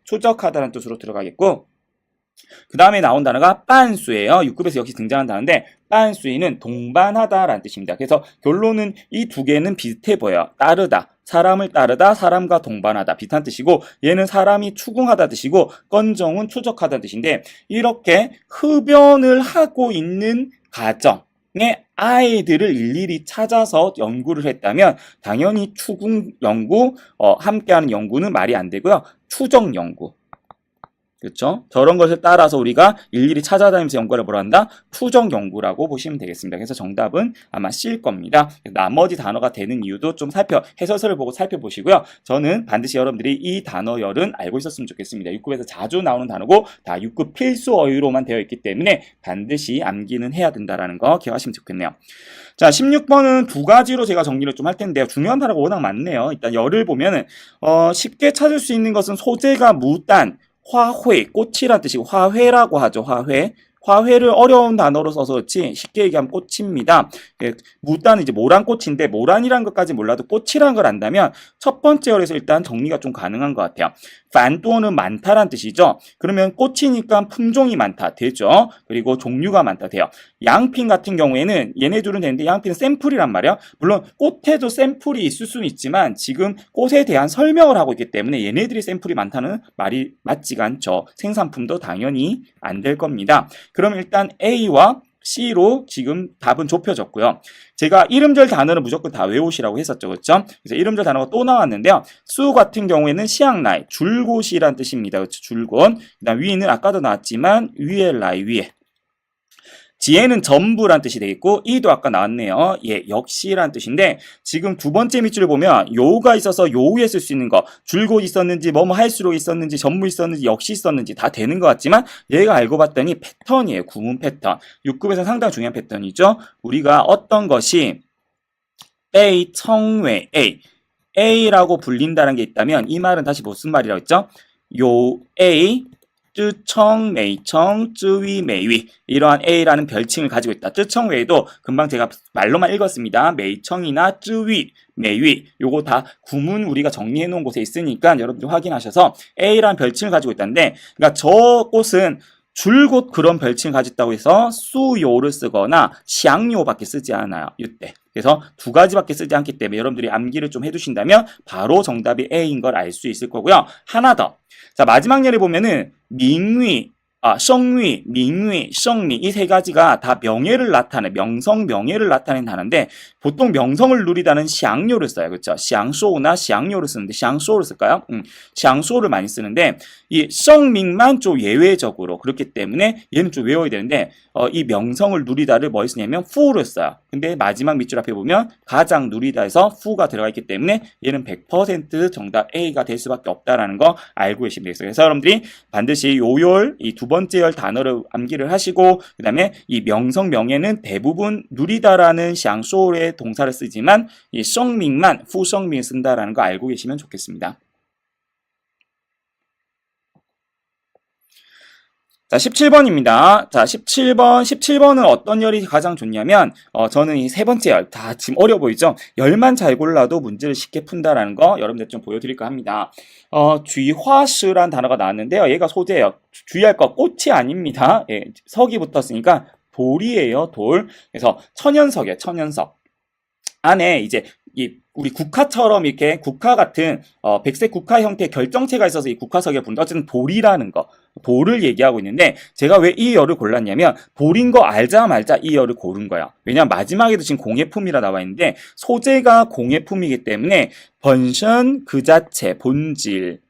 추적하다라는 뜻으로 들어가겠고 그 다음에 나온 단어가 빤수예요. 6급에서 역시 등장한 단어인데 빤수이는 동반하다라는 뜻입니다. 그래서 결론은 이 두 개는 비슷해 보여요. 따르다. 사람을 따르다, 사람과 동반하다 비슷한 뜻이고 얘는 사람이 추궁하다 뜻이고 건정은 추적하다 뜻인데 이렇게 흡연을 하고 있는 가정의 아이들을 일일이 찾아서 연구를 했다면 당연히 추궁 연구, 함께하는 연구는 말이 안 되고요. 추적 연구. 그렇죠? 저런 것을 따라서 우리가 일일이 찾아다니면서 연구를 뭐라 한다? 추적 연구라고 보시면 되겠습니다. 그래서 정답은 아마 C일 겁니다. 나머지 단어가 되는 이유도 좀 해설서를 보고 살펴보시고요. 저는 반드시 여러분들이 이 단어열은 알고 있었으면 좋겠습니다. 6급에서 자주 나오는 단어고 다 6급 필수 어휘로만 되어 있기 때문에 반드시 암기는 해야 된다는 거 기억하시면 좋겠네요. 자, 16번은 두 가지로 제가 정리를 좀 할 텐데요. 중요한 단어가 워낙 많네요. 일단 열을 보면은 쉽게 찾을 수 있는 것은 소재가 무단, 화훼, 꽃이란 뜻이고 화훼라고 하죠. 화훼를 어려운 단어로 써서 그렇지 쉽게 얘기하면 꽃입니다. 무단은 이제 모란꽃인데 모란이란 것까지 몰라도 꽃이란 걸 안다면 첫 번째 열에서 일단 정리가 좀 가능한 것 같아요. 반또는 많다란 뜻이죠. 그러면 꽃이니까 품종이 많다 되죠. 그리고 종류가 많다 돼요. 양핀 같은 경우에는 얘네 둘은 되는데 양핀은 샘플이란 말이야. 물론 꽃에도 샘플이 있을 수는 있지만 지금 꽃에 대한 설명을 하고 있기 때문에 얘네들이 샘플이 많다는 말이 맞지가 않죠. 생산품도 당연히 안 될 겁니다. 그럼 일단 A와 C로 지금 답은 좁혀졌고요. 제가 이름절 단어는 무조건 다 외우시라고 했었죠. 그렇죠? 그래서 이름절 단어가 또 나왔는데요. 수 같은 경우에는 시앙라이, 줄곳이란 뜻입니다. 그렇죠? 줄곳. 그다음 위는 아까도 나왔지만 위에 라이 위에. 지혜는 전부란 뜻이 되겠고 이도 아까 나왔네요. 예, 역시란 뜻인데 지금 두 번째 밑줄을 보면 요가 있어서 요 위에 쓸 수 있는 거 줄곧 있었는지 뭐뭐 할수록 있었는지 전부 있었는지 역시 있었는지 다 되는 것 같지만 얘가 알고 봤더니 패턴이에요. 구문 패턴. 6급에서 상당히 중요한 패턴이죠. 우리가 어떤 것이 A, 청외, A라고 불린다는 게 있다면 이 말은 다시 무슨 말이라고 했죠? 요 A 쯔청, 메이청, 쯔위, 메이위 이러한 A라는 별칭을 가지고 있다. 쯔청 외에도 금방 제가 말로만 읽었습니다. 메이청이나 쯔위, 메이위 요거 다 구문 우리가 정리해 놓은 곳에 있으니까 여러분들 확인하셔서 A라는 별칭을 가지고 있다는데 그러니까 저 꽃은 줄곧 그런 별칭을 가졌다고 해서 수요를 쓰거나 샹요밖에 쓰지 않아요. 이때. 그래서 두 가지밖에 쓰지 않기 때문에 여러분들이 암기를 좀 해두신다면 바로 정답이 A인 걸 알 수 있을 거고요. 하나 더. 자, 마지막 예를 보면은 명위, 성위, 명위, 성미 이 세 가지가 다 명예를 나타내 명성, 명예를 나타내는 단어인데 보통 명성을 누리다는 샹요를 써요. 그렇죠? 샹소나 샹요를 쓰는데 샹소를 쓸까요? 샹소를 많이 쓰는데 이 성민만 좀 예외적으로 그렇기 때문에 얘는 좀 외워야 되는데 이 명성을 누리다를 뭐 쓰냐면 fu를 써요. 근데 마지막 밑줄 앞에 보면 가장 누리다에서 fu가 들어가 있기 때문에 얘는 100% 정답 A가 될 수밖에 없다라는 거 알고 계시면 되겠어요. 그래서 여러분들이 반드시 요열 이 두 번째 열 단어를 암기를 하시고 그 다음에 이 명성 명예는 대부분 누리다라는 샹소의 동사를 쓰지만 이 성민만 fu성민 쓴다라는 거 알고 계시면 좋겠습니다. 자, 17번입니다. 자, 17번은 어떤 열이 가장 좋냐면, 저는 이 세 번째 열, 다 지금 어려 보이죠? 열만 잘 골라도 문제를 쉽게 푼다라는 거 여러분들 좀 보여드릴까 합니다. 쥐화시란 단어가 나왔는데요. 얘가 소재예요. 주의할 거 꽃이 아닙니다. 예, 석이 붙었으니까 돌이에요, 돌. 그래서 천연석이에요, 천연석. 안에 이제 우리 국화처럼 이렇게 국화 같은 백색 국화 형태의 결정체가 있어서 이 국화석에 부른다. 어쨌든 돌이라는 거, 돌을 얘기하고 있는데 제가 왜 이 열을 골랐냐면 돌인 거 알자 말자 이 열을 고른 거야. 왜냐면 마지막에도 지금 공예품이라 나와 있는데 소재가 공예품이기 때문에 번션 그 자체 본질,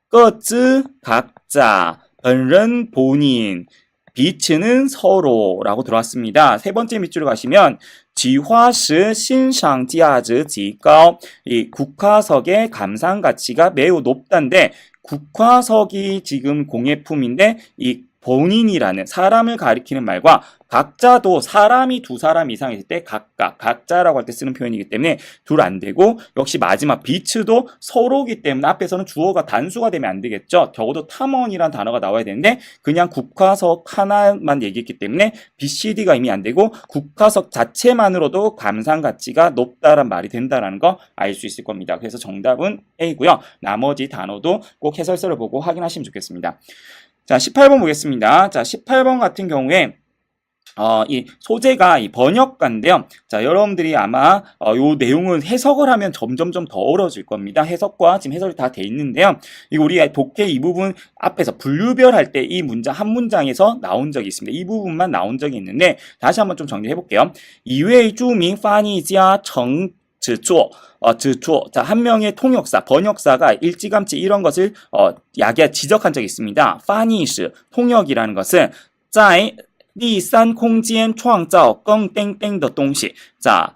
各自 각자, 本人 본인, 빛은 서로라고 들어왔습니다. 세 번째 밑줄을 가시면 지화시欣赏价值极高. 이 국화석의 감상 가치가 매우 높다인데 국화석이 지금 공예품인데 이 본인이라는 사람을 가리키는 말과 각자도 사람이 두 사람 이상 있을 때 각자라고 할 때 쓰는 표현이기 때문에 둘 안 되고 역시 마지막 비츠도 서로기 때문에 앞에서는 주어가 단수가 되면 안 되겠죠. 적어도 탐원이란 단어가 나와야 되는데 그냥 국화석 하나만 얘기했기 때문에 BCD가 이미 안 되고 국화석 자체만으로도 감상 가치가 높다란 말이 된다라는 거 알 수 있을 겁니다. 그래서 정답은 A고요. 나머지 단어도 꼭 해설서를 보고 확인하시면 좋겠습니다. 자, 18번 보겠습니다. 자, 18번 같은 경우에 이 소재가 이 번역가인데요. 자, 여러분들이 아마 요 내용을 해석을 하면 점점점 더 어려워질 겁니다. 해석과 지금 해설이 다 돼 있는데요. 이거 우리 독해 이 부분 앞에서 분류별할 때 이 문장 한 문장에서 나온 적이 있습니다. 이 부분만 나온 적이 있는데 다시 한번 좀 정리해 볼게요. 이외의 주민 파니자 정 즈조, 자, 한 명의 통역사, 번역사가 일찌감치 이런 것을 지적한 적이 있습니다. 파니시, 통역이라는 것은 在第三空间创造更땡땡的东西. 자,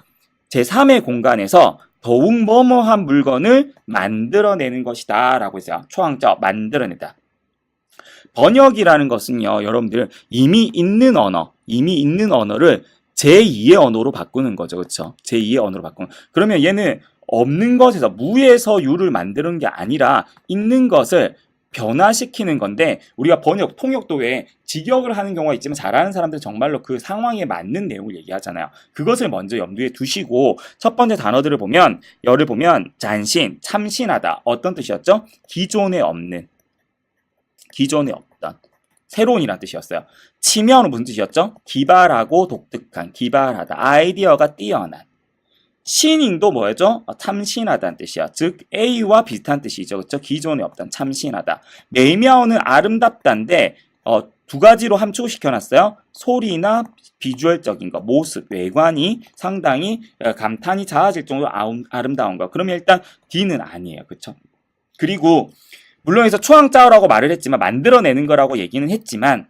제3의 공간에서 더욱 뭐뭐한 물건을 만들어내는 것이다 라고 했어요. 创造, 만들어내다. 번역이라는 것은요, 여러분들 이미 있는 언어를 제2의 언어로 바꾸는 거죠. 그렇죠? 제2의 언어로 바꾸는. 그러면 얘는 없는 것에서 무에서 유를 만드는 게 아니라 있는 것을 변화시키는 건데 우리가 번역, 통역도 왜 직역을 하는 경우가 있지만 잘하는 사람들 정말로 그 상황에 맞는 내용을 얘기하잖아요. 그것을 먼저 염두에 두시고 첫 번째 단어들을 보면 열을 보면 잔신, 참신하다. 어떤 뜻이었죠? 기존에 없는, 기존에 없던. 새로운이라는 뜻이었어요. 치면은 무슨 뜻이었죠? 기발하고 독특한, 기발하다. 아이디어가 뛰어난. 신잉도 뭐였죠? 참신하다는 뜻이야. 즉 A와 비슷한 뜻이죠. 그렇죠? 기존에 없던 참신하다. 매미아오는 아름답다인데 두 가지로 함축시켜놨어요. 소리나 비주얼적인 거, 모습, 외관이 상당히 감탄이 자아질 정도로 아름다운 거. 그러면 일단 D는 아니에요. 그렇죠? 그리고 물론 여기서 추앙짜오라고 말을 했지만 만들어내는 거라고 얘기는 했지만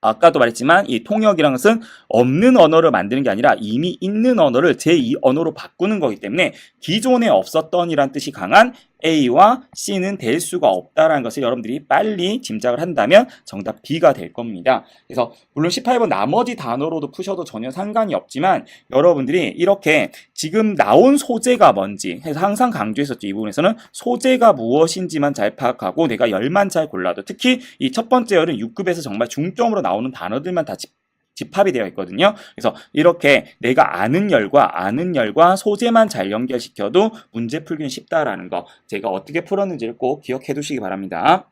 아까도 말했지만 이 통역이라는 것은 없는 언어를 만드는 게 아니라 이미 있는 언어를 제2 언어로 바꾸는 거기 때문에 기존에 없었던이란 뜻이 강한 A와 C는 될 수가 없다라는 것을 여러분들이 빨리 짐작을 한다면 정답 B가 될 겁니다. 그래서 물론 18번 나머지 단어로도 푸셔도 전혀 상관이 없지만 여러분들이 이렇게 지금 나온 소재가 뭔지 해서 항상 강조했었죠. 이 부분에서는 소재가 무엇인지만 잘 파악하고 내가 열만 잘 골라도 특히 이 첫 번째 열은 6급에서 정말 중점으로 나오는 단어들만 다 집합이 되어 있거든요. 그래서 이렇게 내가 아는 열과 소재만 잘 연결시켜도 문제 풀기는 쉽다라는 거 제가 어떻게 풀었는지를 꼭 기억해 두시기 바랍니다.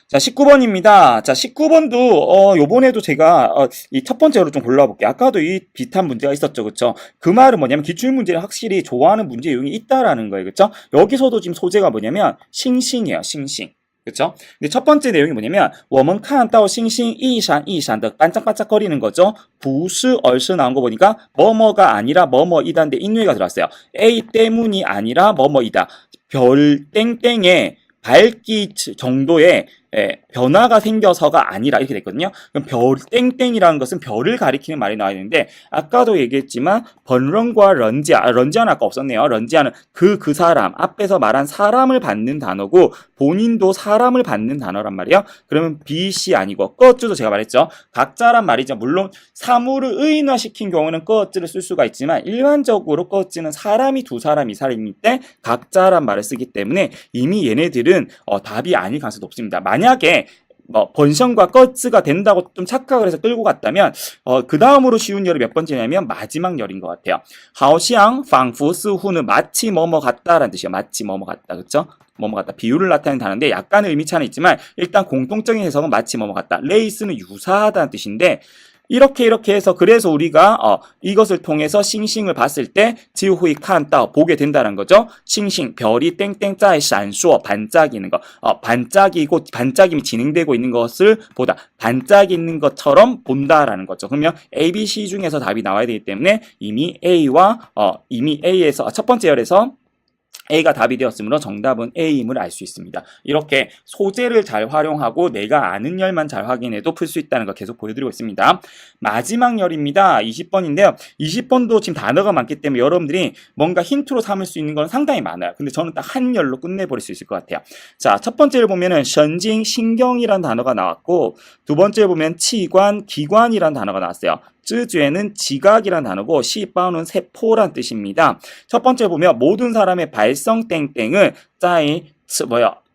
자, 19번입니다. 자, 19번도, 요번에도 제가, 이 첫 번째로 좀 골라볼게요. 아까도 이 비슷한 문제가 있었죠. 그쵸? 그 말은 뭐냐면, 기출문제를 확실히 좋아하는 문제 유형이 있다라는 거예요. 그쵸? 여기서도 지금 소재가 뭐냐면, 싱싱이에요. 싱싱. 그쵸? 근데 첫 번째 내용이 뭐냐면, 我们看到星星一闪一闪的 반짝반짝거리는 거죠. 不是而是 나온 거 보니까, 뭐뭐가 아니라 뭐뭐이다인데 인류가 들어왔어요. A 때문이 아니라 뭐뭐이다. 별 땡땡의 밝기 정도의 변화가 생겨서가 아니라 이렇게 됐거든요. 그럼 별 땡땡이라는 것은 별을 가리키는 말이 나와야 되는데 아까도 얘기했지만 번런과 런지아는 아까 없었네요. 런지아는 그 사람 앞에서 말한 사람을 받는 단어고 본인도 사람을 받는 단어란 말이에요. 그러면 비시 아니고 꺼즈도 제가 말했죠. 각자란 말이죠. 물론 사물을 의인화시킨 경우는 꺼즈를 쓸 수가 있지만 일반적으로 꺼즈는 사람이 두 사람 이상일 때 각자란 말을 쓰기 때문에 이미 얘네들은 답이 아닐 가능성이 높습니다. 만약에 번션과 꺼츠가 된다고 좀 착각을 해서 끌고 갔다면 그 다음으로 쉬운 열이 몇 번째냐면 마지막 열인 것 같아요. 하오시앙 방푸 스후는 마치 뭐뭐 같다라는 뜻이에요. 마치 뭐뭐 같다. 그렇죠? 뭐뭐 같다. 비율을 나타내는 단어인데 약간의 의미 차는 있지만 일단 공통적인 해석은 마치 뭐뭐 같다. 레이스는 유사하다는 뜻인데 이렇게 해서 그래서 우리가 이것을 통해서 싱싱을 봤을 때 지후이 칸따 보게 된다는 거죠. 싱싱 별이 땡땡 짜이 闪烁 반짝이는 거. 반짝이고 반짝임이 진행되고 있는 것을 보다 반짝이는 것처럼 본다라는 거죠. 그러면 A, B, C 중에서 답이 나와야 되기 때문에 이미 A에서 첫 번째 열에서 A가 답이 되었으므로 정답은 A임을 알 수 있습니다. 이렇게 소재를 잘 활용하고 내가 아는 열만 잘 확인해도 풀 수 있다는 거 계속 보여드리고 있습니다. 마지막 열입니다. 20번인데요. 20번도 지금 단어가 많기 때문에 여러분들이 뭔가 힌트로 삼을 수 있는 건 상당히 많아요. 근데 저는 딱 한 열로 끝내버릴 수 있을 것 같아요. 자, 첫 번째를 보면은 신징, 신경이라는 단어가 나왔고 두 번째를 보면 치관, 기관이라는 단어가 나왔어요. 쯔죄는 지각이라는 단어고 시바오는 세포란 뜻입니다. 첫 번째 보면 모든 사람의 발성 땡땡은 짜이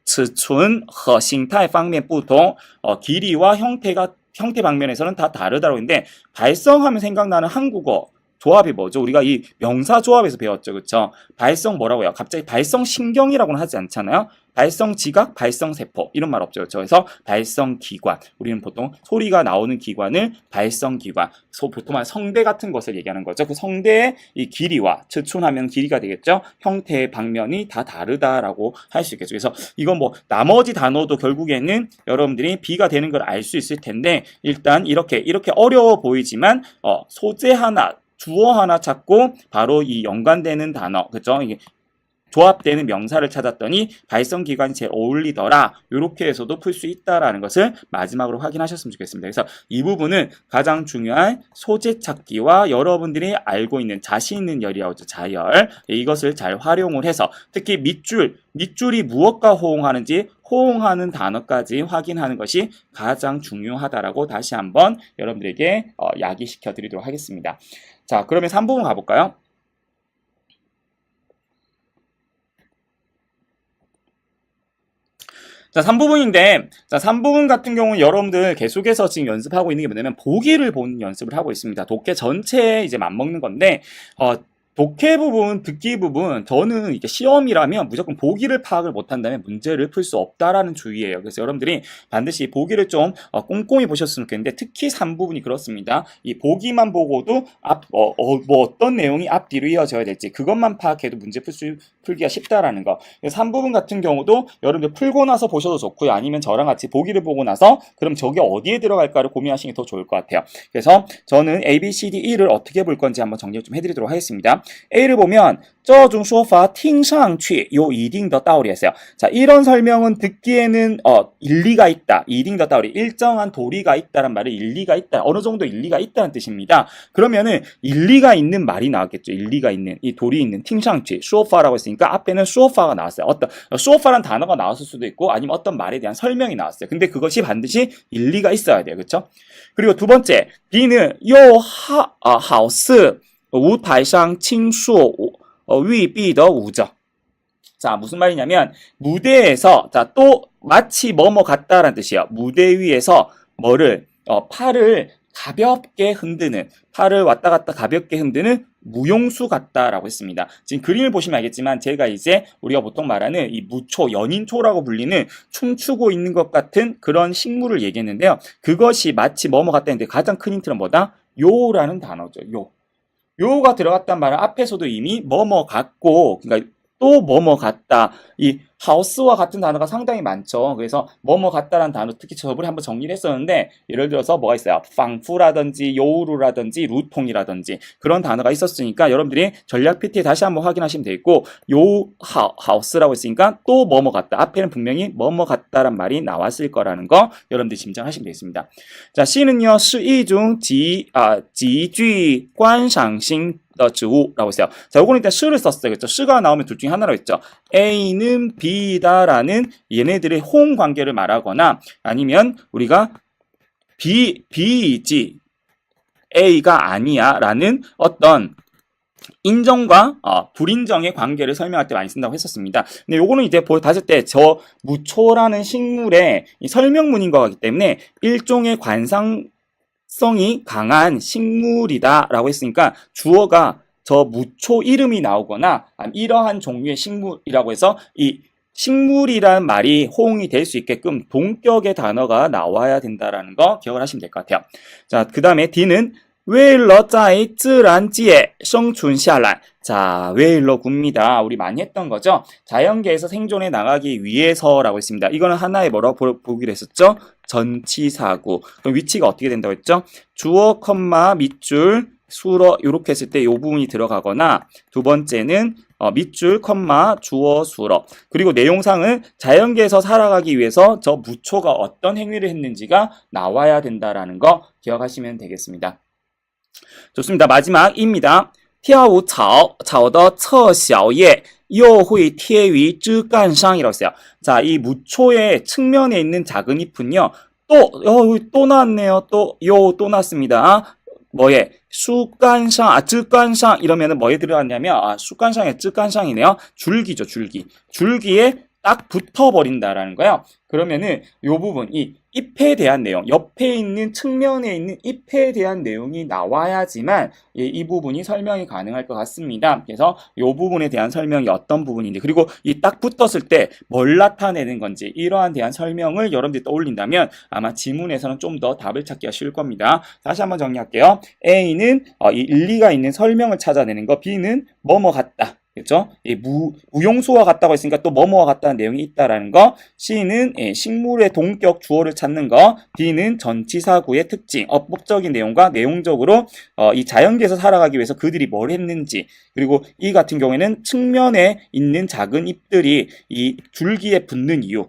츠춘 허 싱타이 방면 부통 길이와 형태 방면에서는 다 다르다고 했는데 발성하면 생각나는 한국어 조합이 뭐죠? 우리가 이 명사 조합에서 배웠죠. 그쵸? 발성 뭐라고요? 갑자기 발성 신경이라고는 하지 않잖아요. 발성 지각, 발성 세포 이런 말 없죠. 그렇죠? 그래서 발성 기관. 우리는 보통 소리가 나오는 기관을 발성 기관. 보통 말 성대 같은 것을 얘기하는 거죠. 그 성대의 이 길이와 츠춘하면 길이가 되겠죠. 형태의 방면이 다 다르다라고 할 수 있겠죠. 그래서 이건 뭐 나머지 단어도 결국에는 여러분들이 B가 되는 걸 알 수 있을 텐데 일단 이렇게 어려워 보이지만 소재 하나 주어 하나 찾고 바로 이 연관되는 단어, 그죠? 이게 조합되는 명사를 찾았더니 발성기관이 제일 어울리더라. 이렇게 해서도 풀 수 있다라는 것을 마지막으로 확인하셨으면 좋겠습니다. 그래서 이 부분은 가장 중요한 소재 찾기와 여러분들이 알고 있는 자신 있는 열이라고 하죠. 자열. 이것을 잘 활용을 해서 특히 밑줄이 무엇과 호응하는지 호응하는 단어까지 확인하는 것이 가장 중요하다라고 다시 한번 여러분들에게 야기시켜 드리도록 하겠습니다. 자, 그러면 3부분 가볼까요? 자, 3부분인데, 자, 3부분 같은 경우는 여러분들 계속해서 지금 연습하고 있는 게 뭐냐면, 보기를 보는 연습을 하고 있습니다. 독해 전체에 이제 맞먹는 건데, 독해 부분, 듣기 부분, 저는 이게 시험이라면 무조건 보기를 파악을 못한다면 문제를 풀 수 없다라는 주의예요. 그래서 여러분들이 반드시 보기를 좀 꼼꼼히 보셨으면 좋겠는데, 특히 3부분이 그렇습니다. 이 보기만 보고도 뭐 어떤 내용이 앞뒤로 이어져야 될지, 그것만 파악해도 문제 풀기가 쉽다라는 거. 그래서 3부분 같은 경우도 여러분들 풀고 나서 보셔도 좋고요. 아니면 저랑 같이 보기를 보고 나서, 그럼 저게 어디에 들어갈까를 고민하시는 게 더 좋을 것 같아요. 그래서 저는 A, B, C, D, E를 어떻게 볼 건지 한번 정리를 좀 해드리도록 하겠습니다. A를 보면 这种说法听上去有一定的道理했어요. 자, 이런 설명은 듣기에는 일리가 있다. 一定的道理. 일정한 도리가 있다란 말은 일리가 있다. 어느 정도 일리가 있다는 뜻입니다. 그러면은 일리가 있는 말이 나왔겠죠. 일리가 있는 이 도리 있는 听上去 说法라고 했으니까 앞에는 说法가 나왔어요. 어떤 说法란 단어가 나왔을 수도 있고 아니면 어떤 말에 대한 설명이 나왔어요. 근데 그것이 반드시 일리가 있어야 돼요. 그렇죠? 그리고 두 번째, B는 好似舞台上倾诉未必的舞者. 자, 무슨 말이냐면 무대에서 자, 또 마치 뭐뭐 같다라는 뜻이에요. 무대 위에서 팔을 가볍게 흔드는, 팔을 왔다 갔다 가볍게 흔드는 무용수 같다라고 했습니다. 지금 그림을 보시면 알겠지만 제가 이제 우리가 보통 말하는 이 무초, 연인초라고 불리는 춤추고 있는 것 같은 그런 식물을 얘기했는데요. 그것이 마치 뭐뭐 같다는데 가장 큰 힌트는 뭐다? 요라는 단어죠. 요가 들어갔단 말은 앞에서도 이미 뭐뭐 같고, 그러니까 또 뭐뭐 같다. 이 하우스와 같은 단어가 상당히 많죠. 그래서 뭐뭐 같다라는 단어 특히 저번에 한번 정리를 했었는데 예를 들어서 뭐가 있어요? 방푸라든지 요우루라든지 루통이라든지 그런 단어가 있었으니까 여러분들이 전략 PT에 다시 한번 확인하시면 되겠고 요 하우스라고 했으니까 또 뭐뭐 같다. 앞에는 분명히 뭐뭐 같다란 말이 나왔을 거라는 거 여러분들이 짐작하시면 되겠습니다. 자, C는요. 是一种极具观赏性的植物라고 했어요. 자, 요거는 일단 시를 썼어요. 그렇죠? 시가 나오면 둘 중에 하나로 했죠. A는 B다라는 얘네들의 호응 관계를 말하거나 아니면 우리가 B이지 A가 아니야 라는 어떤 인정과 불인정의 관계를 설명할 때 많이 쓴다고 했었습니다. 근데 요거는 이제 봤을 때 저 무초라는 식물의 설명문인 것 같기 때문에 일종의 관상성이 강한 식물이다라고 했으니까 주어가 저 무초 이름이 나오거나 이러한 종류의 식물이라고 해서 이 식물이란 말이 호응이 될 수 있게끔 동격의 단어가 나와야 된다라는 거 기억을 하시면 될 것 같아요. 자, 그 다음에 D는 为了在自然界生存下来. 자, 为了굽니다. 우리 많이 했던 거죠. 자연계에서 생존해 나가기 위해서라고 했습니다. 이거는 하나의 뭐라고 보기로 했었죠? 전치사구. 그럼 위치가 어떻게 된다고 했죠? 주어, 밑줄, 수러 이렇게 했을 때 이 부분이 들어가거나 두 번째는 밑줄, 주어, 수러. 그리고 내용상은 자연계에서 살아가기 위해서 저 무초가 어떤 행위를 했는지가 나와야 된다라는 거 기억하시면 되겠습니다. 좋습니다. 마지막입니다. 跳舞草的侧小叶又会贴于枝干上이라고 했어요. 자, 이 무초의 측면에 있는 작은 잎은요. 또 나왔네요. 또 나왔습니다. 뭐에? 수간상, 쯔간상 이러면은 뭐에 들어갔냐면 수간상에 쯔간상이네요. 줄기죠, 줄기. 줄기에 딱 붙어버린다라는 거예요. 그러면은 요 부분, 이 잎에 대한 내용, 옆에 있는 측면에 있는 잎에 대한 내용이 나와야지만 이 부분이 설명이 가능할 것 같습니다. 그래서 요 부분에 대한 설명이 어떤 부분인지, 그리고 이 딱 붙었을 때 뭘 나타내는 건지 이러한 대한 설명을 여러분들이 떠올린다면 아마 지문에서는 좀 더 답을 찾기가 쉬울 겁니다. 다시 한번 정리할게요. A는 이 일리가 있는 설명을 찾아내는 거, B는 뭐뭐 같다. 그렇죠? 무용수와 같다고 했으니까 또 뭐뭐와 같다는 내용이 있다라는 거. C는 식물의 동격 주어를 찾는 거. D는 전치사구의 특징, 어법적인 내용과 내용적으로 이 자연계에서 살아가기 위해서 그들이 뭘 했는지. 그리고 이 같은 경우에는 측면에 있는 작은 잎들이 이 줄기에 붙는 이유.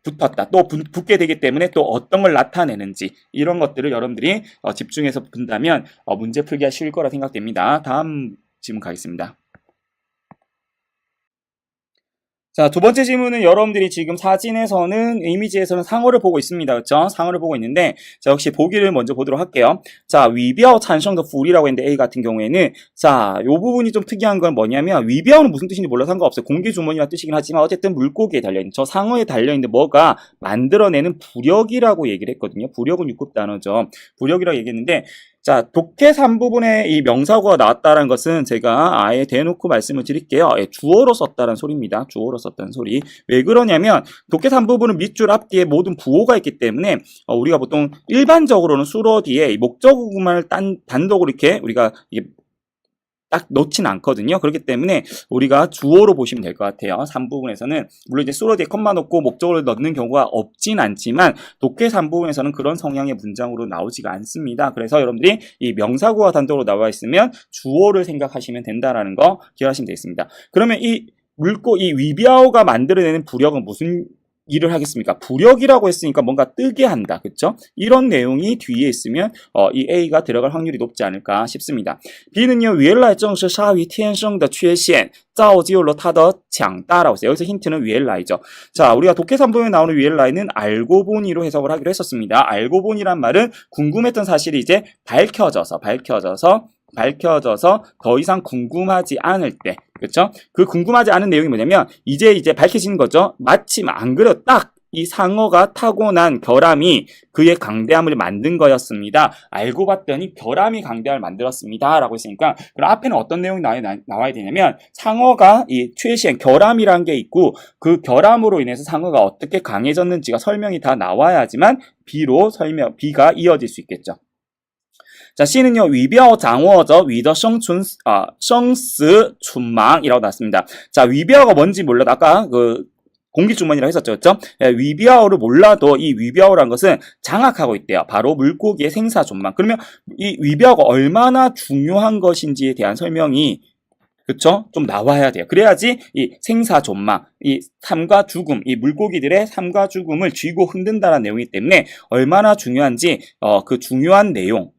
붙었다. 또 붙게 되기 때문에 또 어떤 걸 나타내는지 이런 것들을 여러분들이 집중해서 본다면 문제 풀기가 쉬울 거라 생각됩니다. 다음 질문 가겠습니다. 자, 두 번째 질문은 여러분들이 지금 사진에서는, 이미지에서는 상어를 보고 있습니다. 그렇죠? 상어를 보고 있는데, 자, 역시 보기를 먼저 보도록 할게요. 자, 위비ao 찬성더 풀이라고 했는데, A 같은 경우에는, 자, 요 부분이 좀 특이한 건 뭐냐면, 위비아오는 무슨 뜻인지 몰라서 상관없어요. 공기주머니라는 뜻이긴 하지만, 어쨌든 물고기에 달려있는, 저 상어에 달려있는데 뭐가 만들어내는 부력이라고 얘기를 했거든요. 부력은 6급 단어죠. 부력이라고 얘기했는데, 자, 독해 3부분에 이 명사구가 나왔다는 것은 제가 아예 대놓고 말씀을 드릴게요. 주어로 썼다는 소리입니다. 주어로 썼다는 소리. 왜 그러냐면 독해 3부분은 밑줄 앞뒤에 모든 부호가 있기 때문에 우리가 보통 일반적으로는 수로 뒤에 목적어구만을 단독으로 이렇게 우리가 딱 넣진 않거든요. 그렇기 때문에 우리가 주어로 보시면 될 것 같아요. 3부분에서는 물론 이제 수로 뒤에 컴마 넣고 목적어를 넣는 경우가 없진 않지만 독해 3부분에서는 그런 성향의 문장으로 나오지가 않습니다. 그래서 여러분들이 이 명사구가 단독으로 나와 있으면 주어를 생각하시면 된다라는 거 기억하시면 되겠습니다. 그러면 이 위비아오가 만들어내는 부력은 무슨 일을 하겠습니까? 부력이라고 했으니까 뭔가 뜨게 한다. 그쵸? 이런 내용이 뒤에 있으면 이 A가 들어갈 확률이 높지 않을까 싶습니다. B는요. 原来正是鲨鱼天生的缺陷造就了它的强大라고 했어요. 여기서 힌트는 위엘라이죠. 자, 우리가 독해 3부에 나오는 위엘라이는 알고 보니로 해석을 하기로 했었습니다. 알고 보니란 말은 궁금했던 사실이 이제 밝혀져서 더 이상 궁금하지 않을 때, 그렇죠? 그 궁금하지 않은 내용이 뭐냐면 이제 밝혀지는 거죠. 마침 안 그래도 딱 이 상어가 타고난 결함이 그의 강대함을 만든 거였습니다. 알고 봤더니 결함이 강대함을 만들었습니다. 라고 했으니까 그럼 앞에는 어떤 내용이 나와야 되냐면 상어가 이 최신 결함이란 게 있고 그 결함으로 인해서 상어가 어떻게 강해졌는지가 설명이 다 나와야지만 B가 이어질 수 있겠죠. 자, C는요, 위비ao 장워저 위더生死 춘망이라고 나왔습니다. 자, 위비아오가 뭔지 몰라도 아까 그 공기주머니라고 했었죠. 그렇죠? 위비아오를 몰라도 이 위비아오라는 것은 장악하고 있대요. 바로 물고기의 생사존망. 그러면 이 위비아오가 얼마나 중요한 것인지에 대한 설명이 그쵸? 좀 나와야 돼요. 그래야지 이 생사존망, 이 삶과 죽음, 이 물고기들의 삶과 죽음을 쥐고 흔든다는 내용이기 때문에 얼마나 중요한지 그 중요한 내용,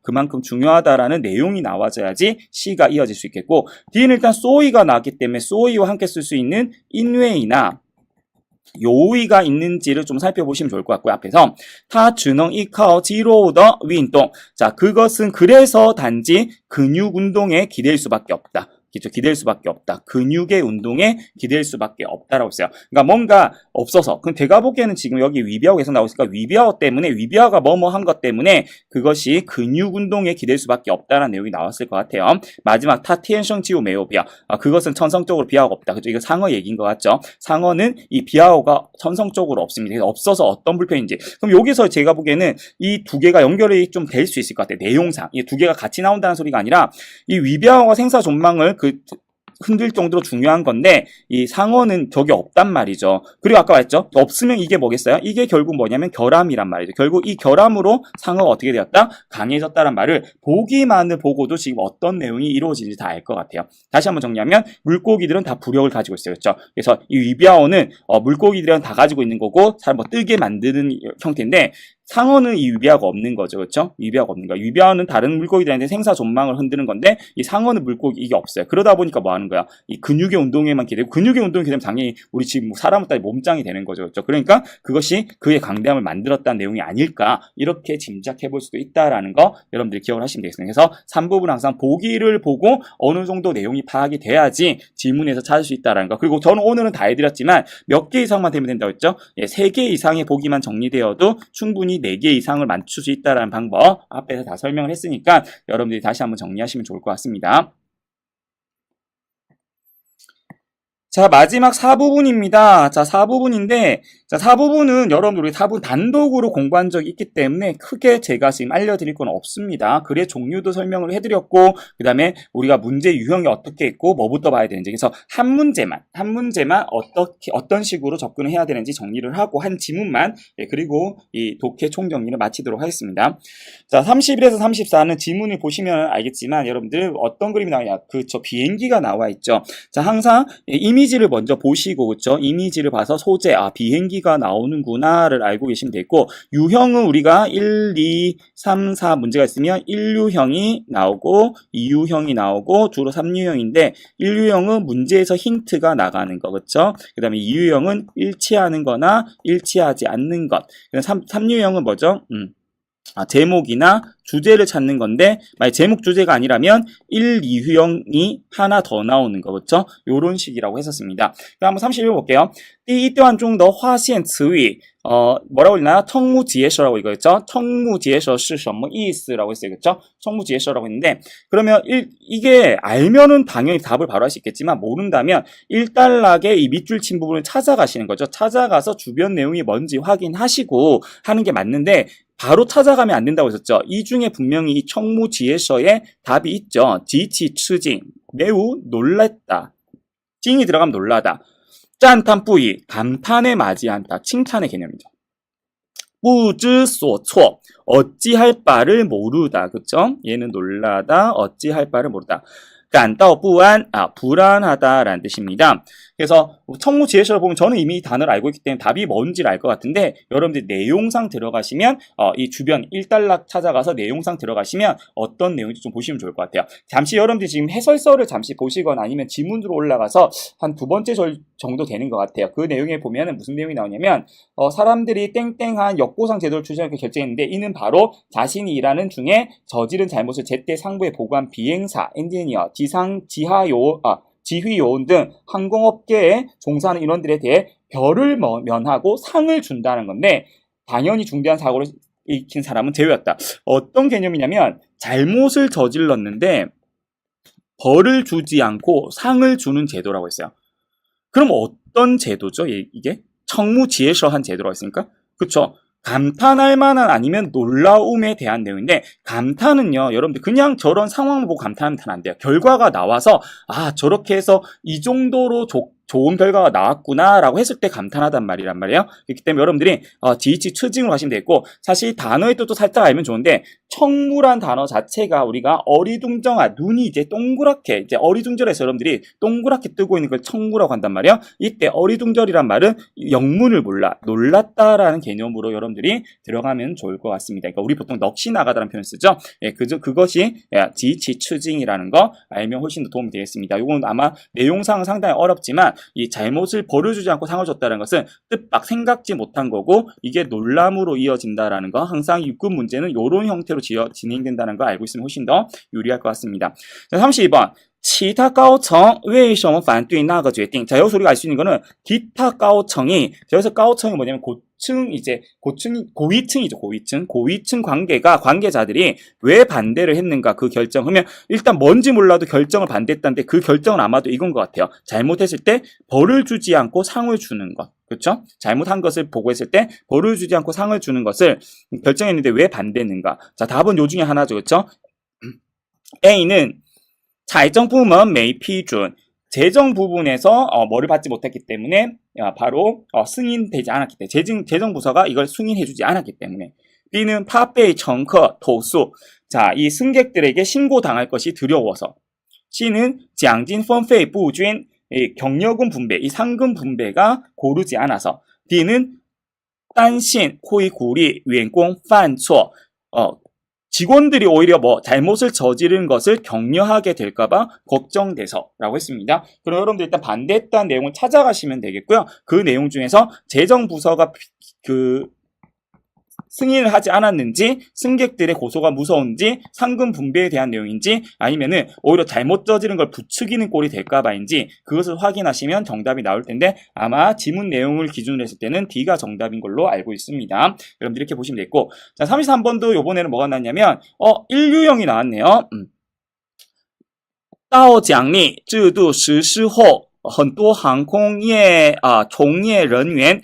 그만큼 중요하다라는 내용이 나와줘야지 C가 이어질 수 있겠고, D는 일단 소이가 나왔기 때문에 소이와 함께 쓸 수 있는 인웨이나 요의가 있는지를 좀 살펴보시면 좋을 것 같고요. 앞에서 타 주능 이카오 지로우더 윈동. 자, 그것은 그래서 단지 근육 운동에 기댈 수밖에 없다. 그렇죠? 기댈 수밖에 없다. 근육의 운동에 기댈 수밖에 없다라고 했어요. 그러니까 뭔가 없어서. 그럼 제가 보기에는 지금 여기 위비아오 계속 나오고 있으니까 위비아오 때문에, 위비아오가 뭐뭐 한 것 때문에 그것이 근육 운동에 기댈 수밖에 없다라는 내용이 나왔을 것 같아요. 마지막 타티엔성 지우 메오비아. 그것은 천성적으로 비아오가 없다. 그죠? 이거 상어 얘기인 것 같죠? 상어는 이 비아오가 천성적으로 없습니다. 그래서 없어서 어떤 불편인지. 그럼 여기서 제가 보기에는 이 두 개가 연결이 좀 될 수 있을 것 같아요. 내용상. 이 두 개가 같이 나온다는 소리가 아니라 이 위비아오가 생사존망을 흔들 정도로 중요한 건데 이 상어는 저게 없단 말이죠. 그리고 아까 말했죠. 없으면 이게 뭐겠어요? 이게 결국 뭐냐면 결함이란 말이죠. 결국 이 결함으로 상어가 어떻게 되었다? 강해졌다는 말을 보기만을 보고도 지금 어떤 내용이 이루어지는지 다 알 것 같아요. 다시 한번 정리하면 물고기들은 다 부력을 가지고 있어요. 그렇죠? 그래서 이 위비아오는 물고기들은 다 가지고 있는 거고 잘 뭐 뜨게 만드는 형태인데 상어는 이 위비아가 없는 거죠. 그렇죠? 위비아가 없는 거야. 위비아는 다른 물고기들한테 생사존망을 흔드는 건데 이 상어는 물고기 이게 없어요. 그러다 보니까 뭐 하는 거야? 이 근육의 운동에만 기대고 근육의 운동이 기대면 당연히 우리 지금 사람을 따위 몸짱이 되는 거죠. 그렇죠? 그러니까 그것이 그의 강대함을 만들었다는 내용이 아닐까 이렇게 짐작해 볼 수도 있다라는 거 여러분들이 기억을 하시면 되겠습니다. 그래서 3부분 항상 보기를 보고 어느 정도 내용이 파악이 돼야지 질문에서 찾을 수 있다라는 거. 그리고 저는 오늘은 다 해드렸지만 몇 개 이상만 되면 된다고 했죠? 3개 이상의 보기만 정리되어도 충분히 4개 이상을 맞출 수 있다는 방법 앞에서 다 설명을 했으니까 여러분들이 다시 한번 정리하시면 좋을 것 같습니다. 자, 마지막 4부분입니다. 자, 4부분인데, 자, 4부분은 여러분들 우리 4부분 단독으로 공부한 적이 있기 때문에 크게 제가 지금 알려드릴 건 없습니다. 글의 종류도 설명을 해드렸고, 그 다음에 우리가 문제 유형이 어떻게 있고, 뭐부터 봐야 되는지, 그래서 한 문제만 어떤 식으로 접근을 해야 되는지 정리를 하고, 한 지문만, 그리고 이 독해 총정리를 마치도록 하겠습니다. 자, 31에서 34는 지문을 보시면 알겠지만, 여러분들 어떤 그림이 나오냐, 저 비행기가 나와 있죠. 자, 항상 이미지를 먼저 보시고, 그쵸? 이미지를 봐서 소재, 비행기가 나오는구나를 알고 계시면 되고, 유형은 우리가 1, 2, 3, 4 문제가 있으면 1유형이 나오고, 2유형이 나오고, 주로 3유형인데, 1유형은 문제에서 힌트가 나가는 거, 그쵸? 그 다음에 2유형은 일치하는 거나 일치하지 않는 것. 3유형은 뭐죠? 제목이나 주제를 찾는 건데 만약 제목 주제가 아니라면 1, 2유형이 하나 더 나오는 거 그렇죠? 요런 식이라고 했었습니다. 그럼 한번 31번 볼게요. 第一段中的划线词语 뭐라고 읽나요? 청무지에서라고 이거였죠? 청무지에서是什么意思라고 했어요. 그렇죠? 청무지에서라고 했는데 그러면 이게 알면은 당연히 답을 바로 할 수 있겠지만 모른다면 1단락의 이 밑줄 친 부분을 찾아가시는 거죠. 찾아가서 주변 내용이 뭔지 확인하시고 하는 게 맞는데 바로 찾아가면 안 된다고 했었죠. 이 중에 분명히 이 청무지에서의 답이 있죠. 지치 추징 매우 놀랐다. 찡이 들어가면 놀라다. 짠탄 뿌이 감탄에 맞이한다. 칭찬의 개념이죠. 부즈소措어찌할 바를 모르다. 그쵸? 얘는 놀라다. 어찌할 바를 모르다. 간다오 부안 불안하다라는 뜻입니다. 그래서 청무지에서를 보면 저는 이미 단어를 알고 있기 때문에 답이 뭔지를 알 것 같은데 여러분들 내용상 들어가시면 이 주변 1단락 찾아가서 내용상 들어가시면 어떤 내용인지 좀 보시면 좋을 것 같아요. 잠시 여러분들 지금 해설서를 잠시 보시거나 아니면 지문으로 올라가서 한 2번째 절 정도 되는 것 같아요. 그 내용에 보면은 무슨 내용이 나오냐면 사람들이 땡땡한 역보상 제도를 추진하게 결정했는데 이는 바로 자신이 일하는 중에 저지른 잘못을 제때 상부에 보고한 비행사, 엔지니어, 지휘요원 등 항공업계에 종사하는 인원들에 대해 별을 면하고 상을 준다는 건데 당연히 중대한 사고를 일으킨 사람은 제외였다. 어떤 개념이냐면 잘못을 저질렀는데 벌을 주지 않고 상을 주는 제도라고 했어요. 그럼 어떤 제도죠? 이게 청무지에서 한 제도라고 했으니까 그쵸? 감탄할 만한 아니면 놀라움에 대한 내용인데, 감탄은요, 여러분들 그냥 저런 상황을 보고 감탄하면 안 돼요. 결과가 나와서 저렇게 해서 이 정도로 좋은 결과가 나왔구나라고 했을 때 감탄하단 말이란 말이에요. 그렇기 때문에 여러분들이 지이치 추징으로 하시면 되겠고, 사실 단어의 뜻도 살짝 알면 좋은데, 청무란 단어 자체가 우리가 어리둥정한, 눈이 이제 동그랗게, 이제 어리둥절해서 여러분들이 동그랗게 뜨고 있는 걸 청무라고 한단 말이에요. 이때 어리둥절이란 말은 영문을 몰라, 놀랐다라는 개념으로 여러분들이 들어가면 좋을 것 같습니다. 그러니까 우리 보통 넋이 나가다라는 표현을 쓰죠. 예, 그것이 지이치 추징이라는 거 알면 훨씬 더 도움이 되겠습니다. 이건 아마 내용상은 상당히 어렵지만, 이 잘못을 벌어주지 않고 상을 줬다는 것은 뜻밖 생각지 못한 거고, 이게 놀람으로 이어진다라는 거, 항상 육군 문제는 이런 형태로 진행된다는 거 알고 있으면 훨씬 더 유리할 것 같습니다. 자, 32번. 其他高层为什么反对那个决定? 자, 여기서 우리가 알 수 있는 거는 기타 가오청이, 여기서 가오청이 뭐냐면 고위층이죠. 고위층 관계자들이 왜 반대를 했는가, 그 결정. 그러면 일단 뭔지 몰라도 결정을 반대했다는데, 그 결정은 아마도 이건 것 같아요. 잘못했을 때 벌을 주지 않고 상을 주는 것. 그렇죠? 잘못한 것을 보고했을 때 벌을 주지 않고 상을 주는 것을 결정했는데 왜 반대했는가? 자, 답은 요 중에 하나죠. 그렇죠? A는 财政部门没批准. 재정 부분에서 뭐를 받지 못했기 때문에 바로 승인되지 않았기 때문에, 재정 부서가 이걸 승인해주지 않았기 때문에. B는 怕被乘客投诉. 자, 이 승객들에게 신고당할 것이 두려워서. C는 奖金分配不均. 이 경력금 분배, 이 상금 분배가 고르지 않아서. D는 担心会鼓励员工犯错. 직원들이 오히려 잘못을 저지른 것을 격려하게 될까봐 걱정돼서 라고 했습니다. 그럼 여러분들 일단 반대했다는 내용을 찾아가시면 되겠고요. 그 내용 중에서 재정부서가 승인을 하지 않았는지, 승객들의 고소가 무서운지, 상금 분배에 대한 내용인지, 아니면은 오히려 잘못 저지른 걸 부추기는 꼴이 될까봐인지, 그것을 확인하시면 정답이 나올 텐데, 아마 지문 내용을 기준으로 했을 때는 D가 정답인 걸로 알고 있습니다. 여러분들 이렇게 보시면 되겠고, 자, 33번도 요번에는 뭐가 나왔냐면, 인류형이 나왔네요. 到奖励制度实施后很多航空业从业人员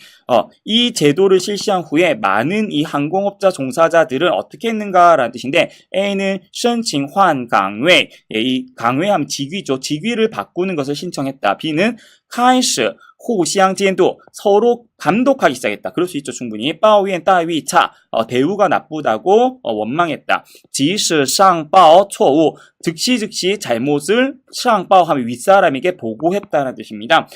이 제도를 실시한 후에 많은 이 항공업자 종사자들은 어떻게 했는가라는 뜻인데, A는 申请换岗位, 이 강회하면 직위죠. 직위를 바꾸는 것을 신청했다. B는 开始互相监督, 서로 감독하기 시작했다. 그럴 수 있죠, 충분히. 抱怨待遇差, 대우가 나쁘다고 원망했다. 及时上报错误, 즉시 잘못을 上报하면 윗사람에게 보고했다는 뜻입니다.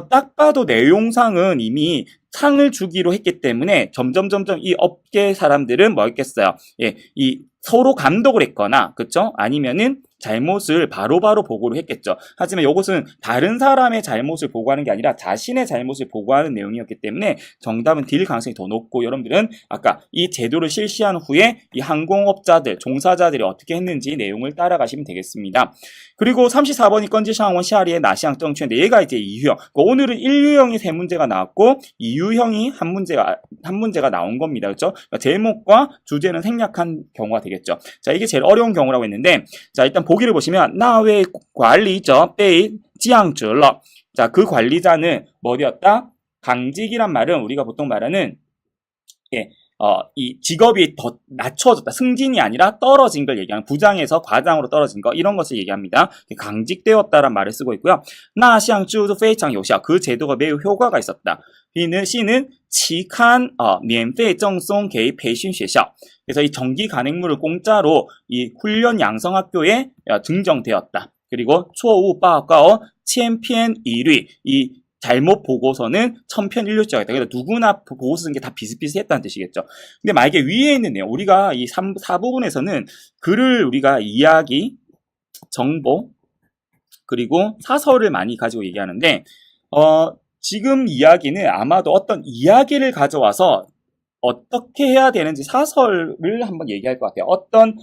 딱 봐도 내용상은 이미 상을 주기로 했기 때문에 점점 이 업계 사람들은 뭐 했겠어요? 예, 이 서로 감독을 했거나, 그쵸? 아니면은 잘못을 바로바로 보고를 했겠죠. 하지만 이것은 다른 사람의 잘못을 보고하는 게 아니라 자신의 잘못을 보고하는 내용이었기 때문에 정답은 D일 가능성이 더 높고, 여러분들은 아까 이 제도를 실시한 후에 이 항공업자들, 종사자들이 어떻게 했는지 내용을 따라가시면 되겠습니다. 그리고 34번이 건지상원 시아리의 나시앙 정치인데, 얘가 이제 이유형. 오늘은 1유형이 3문제가 나왔고 2유형이 한 문제가 나온 겁니다. 그렇죠? 그러니까 제목과 주제는 생략한 경우가 되겠죠. 자, 이게 제일 어려운 경우라고 했는데, 자, 일단 보기를 보시면 나의 관리자被降职了. 자, 그 관리자는 뭐였다? 강직이란 말은 우리가 보통 말하는 이 직업이 더 낮춰졌다. 승진이 아니라 떨어진 걸 얘기하는, 부장에서 과장으로 떨어진 거, 이런 것을 얘기합니다. 강직되었다란 말을 쓰고 있고요. 那项制度非常有效. 그 제도가 매우 효과가 있었다. C는 期刊免费赠送给培训学校. 그래서 이 정기 간행물을 공짜로 이 훈련 양성학교에 증정되었다. 그리고 错误报告千篇一律. 이 잘못 보고서는 천편일률적이다. 그러니까 누구나 보고서 쓴 게 다 비슷비슷했다는 뜻이겠죠. 근데 만약에 위에 있는 내용, 우리가 이 4부분에서는 글을 우리가 이야기, 정보, 그리고 사설을 많이 가지고 얘기하는데, 지금 이야기는 아마도 어떤 이야기를 가져와서 어떻게 해야 되는지 사설을 한번 얘기할 것 같아요. 어떤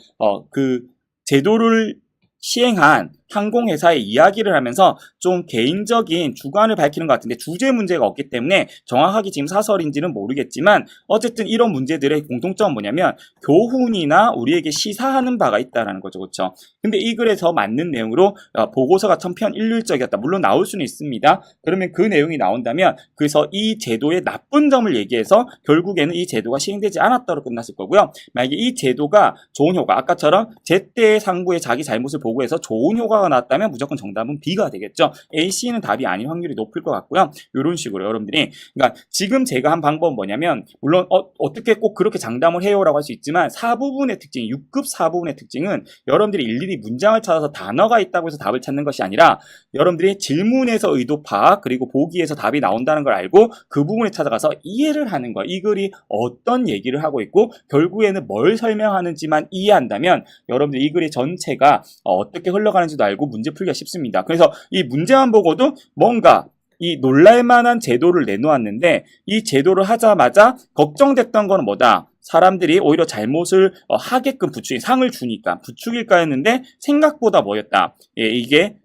그 제도를 시행한 항공회사의 이야기를 하면서 좀 개인적인 주관을 밝히는 것 같은데 주제 문제가 없기 때문에 정확하게 지금 사설인지는 모르겠지만 어쨌든 이런 문제들의 공통점은 뭐냐면 교훈이나 우리에게 시사하는 바가 있다라는 거죠. 그렇죠? 근데 이 글에서 맞는 내용으로 보고서가 천편일률적이었다. 물론 나올 수는 있습니다. 그러면 그 내용이 나온다면 그래서 이 제도의 나쁜 점을 얘기해서 결국에는 이 제도가 시행되지 않았다로 끝났을 거고요. 만약에 이 제도가 좋은 효과, 아까처럼 제때 상부에 자기 잘못을 보고해서 좋은 효과가 나왔다면 무조건 정답은 B가 되겠죠. A, C는 답이 아닌 확률이 높을 것 같고요. 이런 식으로 여러분들이 그러니까 지금 제가 한 방법은 뭐냐면 물론 어떻게 꼭 그렇게 장담을 해요라고 할 수 있지만 4부분의 특징, 6급 4부분의 특징은 여러분들이 일일이 문장을 찾아서 단어가 있다고 해서 답을 찾는 것이 아니라 여러분들이 질문에서 의도 파악 그리고 보기에서 답이 나온다는 걸 알고 그 부분에 찾아가서 이해를 하는 거예요. 이 글이 어떤 얘기를 하고 있고 결국에는 뭘 설명하는지만 이해한다면 여러분들 이 글의 전체가 어떻게 흘러가는지도 알고 문제 풀기가 쉽습니다. 그래서 이 문제만 보고도 뭔가 이 놀랄만한 제도를 내놓았는데 이 제도를 하자마자 걱정됐던 거는 뭐다? 사람들이 오히려 잘못을 하게끔 상을 주니까 부추길까 했는데 생각보다 뭐였다? 예, 이게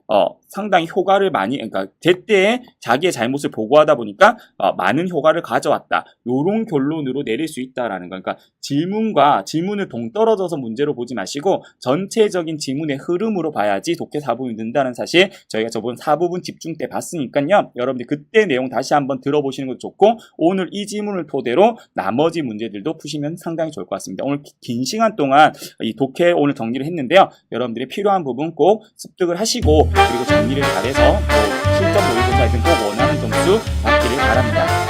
상당히 효과를 많이 그러니까 제때에 자기의 잘못을 보고하다 보니까 많은 효과를 가져왔다. 요런 결론으로 내릴 수 있다라는 거. 그러니까 질문을 동떨어져서 문제로 보지 마시고 전체적인 지문의 흐름으로 봐야지 독해 4부분이 는다는 사실 저희가 저번 4부분 집중 때 봤으니까요. 여러분들 그때 내용 다시 한번 들어보시는 것도 좋고 오늘 이 지문을 토대로 나머지 문제들도 푸시면 상당히 좋을 것 같습니다. 오늘 긴 시간 동안 이 독해 오늘 정리를 했는데요. 여러분들이 필요한 부분 꼭 습득을 하시고 그리고 정리를 잘해서 실전 모의고사에서 꼭 원하는 점수 받기를 바랍니다.